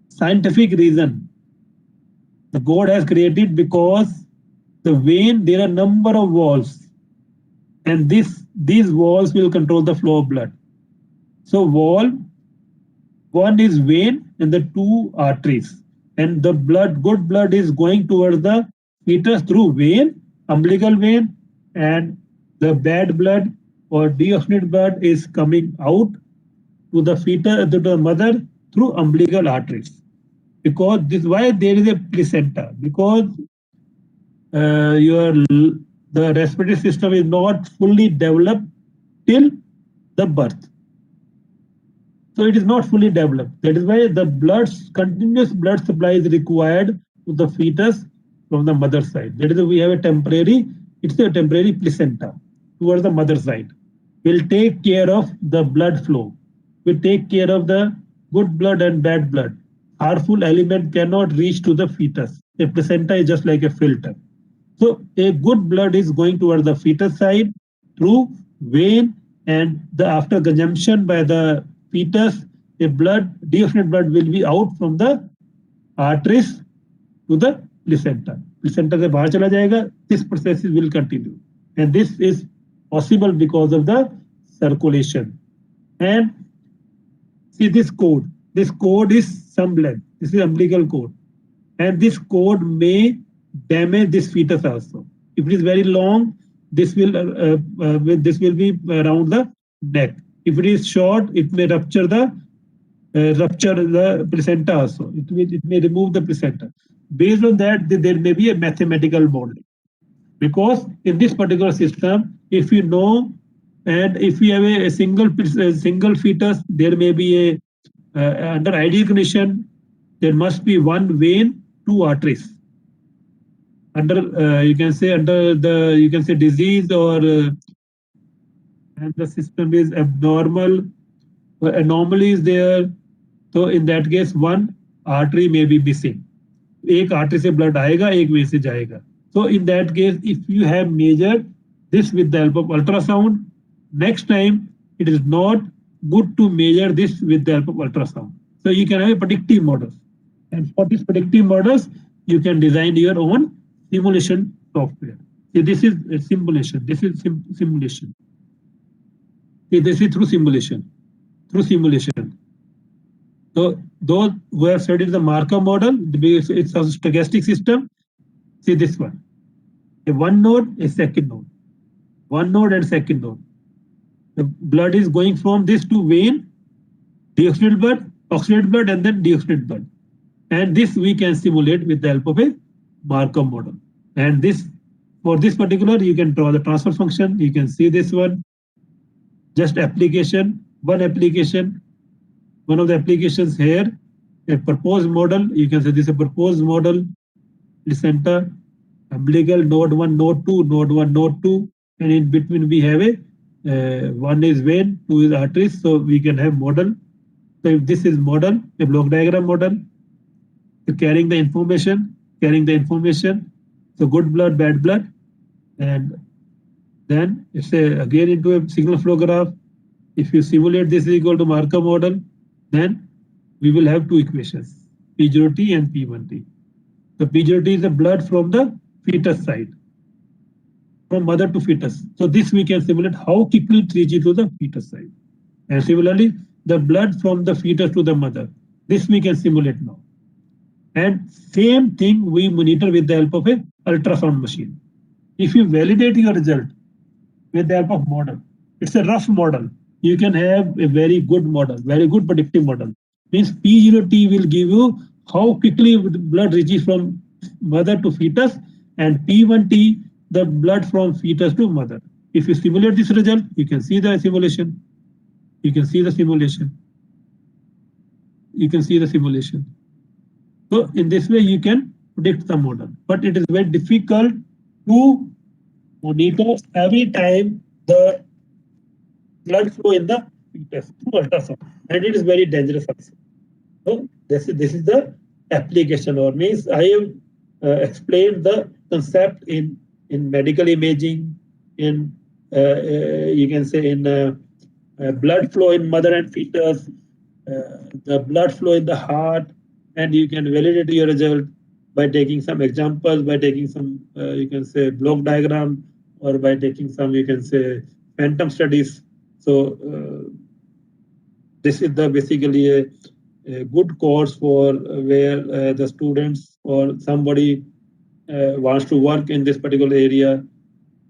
scientific reason the God has created, because the vein, there are number of walls, and these walls will control the flow of blood. So wall, one is vein and the two arteries, and the blood, good blood is going towards the fetus through vein, umbilical vein, and the bad blood or deoxygenated blood is coming out to the fetus, to the mother, through umbilical arteries. Because this, why there is a placenta? Because the respiratory system is not fully developed till the birth. So it is not fully developed. That is why the continuous blood supply is required to the fetus from the mother side. That is why we have a temporary placenta towards the mother side. Will take care of the blood flow. Will take care of the good blood and bad blood. Harmful element cannot reach to the fetus. A placenta is just like a filter. So a good blood is going towards the fetus side through vein, and after consumption by the fetus, a deoxygenated blood will be out from the arteries to the placenta. Placenta se bahar chala jayega. This process will continue, and this is possible because of the circulation. And see this cord. This cord is some length. This is umbilical cord, and this cord may damage this fetus also. If it is very long, this will be around the neck. If it is short, it may rupture the placenta also. It may remove the placenta. Based on that, there may be a mathematical modeling. Because in this particular system, if you know, and if you have a single fetus, there may be a under ideal condition, there must be one vein, two arteries. Under you can say disease or and the system is abnormal, anomaly is there. So in that case, one artery may be missing. एक artery से blood आएगा, एक वे से जाएगा. So in that case, if you have measured this with the help of ultrasound, next time it is not good to measure this with the help of ultrasound. So you can have a predictive models, and for this predictive models, you can design your own simulation software. See, this is a simulation. This is simulation. See, this is through simulation. Through simulation. So those who have studied the Markov model, it's a stochastic system. See this one. A one node, a second node. One node and second node. The blood is going from this to vein, deoxygenated blood, oxygenated blood, and then deoxygenated blood. And this we can simulate with the help of a Markov model. And this, for this particular, you can draw the transfer function. You can see this one. Just application, one application. One of the applications here, a proposed model. You can say this is a proposed model. The center, umbilical, node 1, node 2, node 1, node 2. And in between we have a, one is vein, 2 is arteries. So we can have model. So if this is model, a block diagram model, so carrying the information. So good blood, bad blood. And then it's again into a signal flow graph. If you simulate this is equal to Markov model, then we will have two equations, P0T and P1T. The P0T is the blood from the fetus side, from mother to fetus. So this we can simulate how quickly it reaches to the fetus side. And similarly, the blood from the fetus to the mother. This we can simulate now. And same thing we monitor with the help of a ultrasound machine. If you validate your result with the help of model, it's a rough model. You can have a very good model, very good predictive model. Means P0T will give you how quickly the blood reaches from mother to fetus, and P1T, the blood from fetus to mother. If you simulate this result, you can see the simulation. You can see the simulation. You can see the simulation. So in this way, you can predict the model. But it is very difficult to monitor every time the blood flow in the fetus through ultrasound, and it is very dangerous also. So this is the application, or means I have explained the concept in medical imaging, in you can say in blood flow in mother and fetus, the blood flow in the heart, and you can validate your result by taking some examples, by taking some you can say block diagram, or by taking some you can say phantom studies. So this is the basically a good course for where the students or somebody wants to work in this particular area,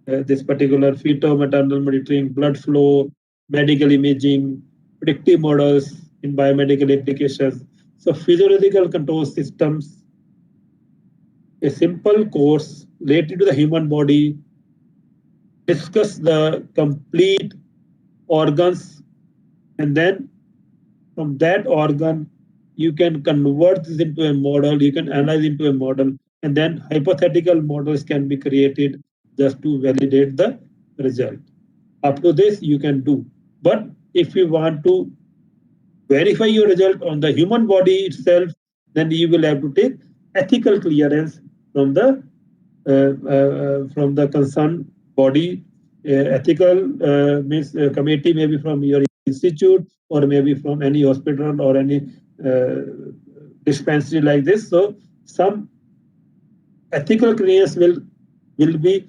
this particular fetal-maternal monitoring, blood flow, medical imaging, predictive models in biomedical applications. So physiological control systems, a simple course related to the human body, discuss the complete organs, and then from that organ, you can convert this into a model, you can analyze into a model, and then hypothetical models can be created just to validate the result. Up to this, you can do. But if you want to verify your result on the human body itself, then you will have to take ethical clearance from the concerned body. Ethical means committee, maybe from your institute or maybe from any hospital or any dispensary like this. So some ethical clearance will be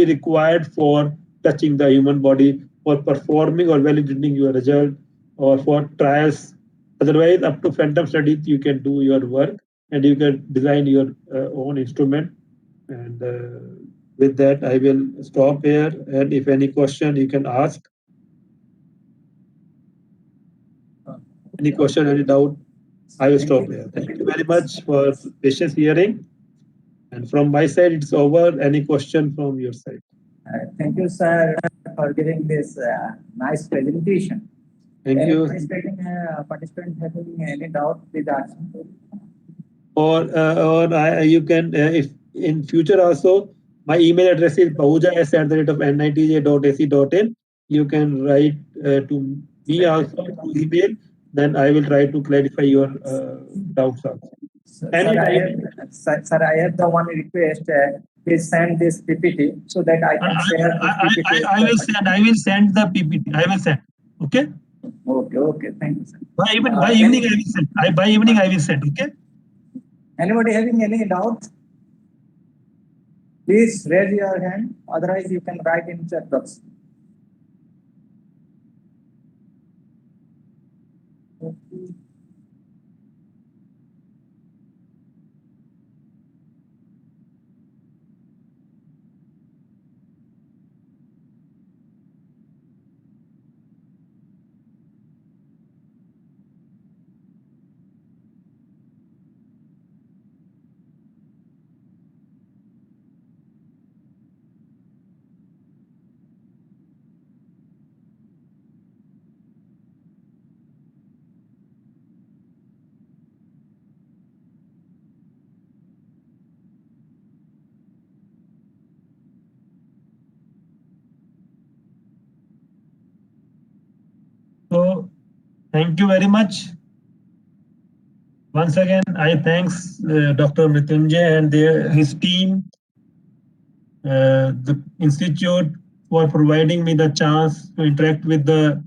required for touching the human body, for performing or validating your result, or for trials. Otherwise, up to phantom studies, you can do your work and you can design your own instrument. And with that, I will stop here. And if any question, you can ask. Any question, any doubt, I will stop here. Thank you very much for patience hearing. And from my side, it's over. Any question from your side? Thank you, sir, for giving this nice presentation. Thank you. Participant having any doubt, please ask. Or you can, if in future also, my email address is pahuja@nitj.ac.in. You can write to me also through email. Then I will try to clarify your doubts also. Sir, I have the one request. Please send this PPT so that I can share this PPT. I will send the PPT. I will send. Okay. Okay. Thank you, sir. By evening, I will send. By evening, I will send. Okay. Anybody having any doubt? Please raise your hand. Otherwise, you can write in chat box. So, thank you very much. Once again, I thanks Dr. Mrityunjay and his team, the institute, for providing me the chance to interact with the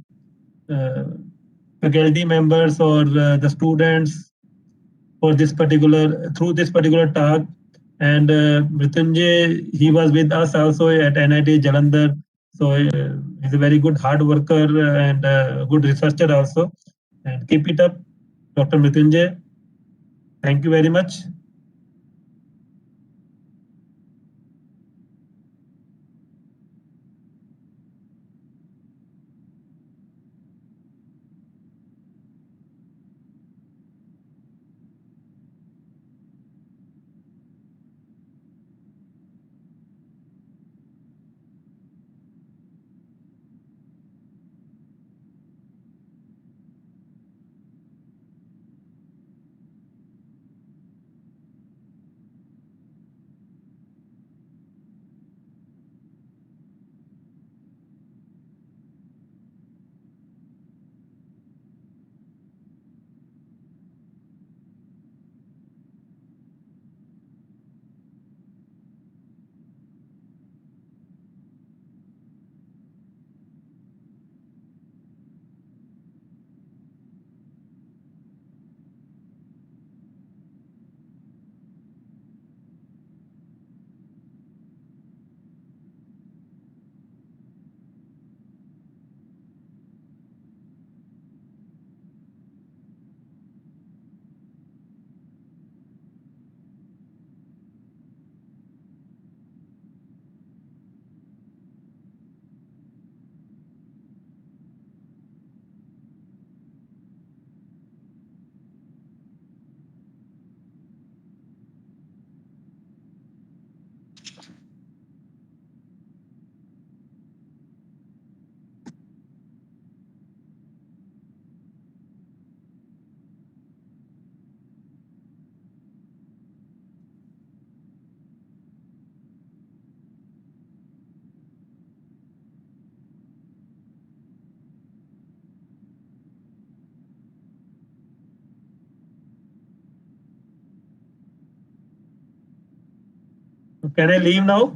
faculty members or the students for this particular talk. And Mrityunjay, he was with us also at NIT Jalandhar. So he's a very good hard worker and good researcher also. And keep it up, Dr. Mrityunjay. Thank you very much. Can I leave now?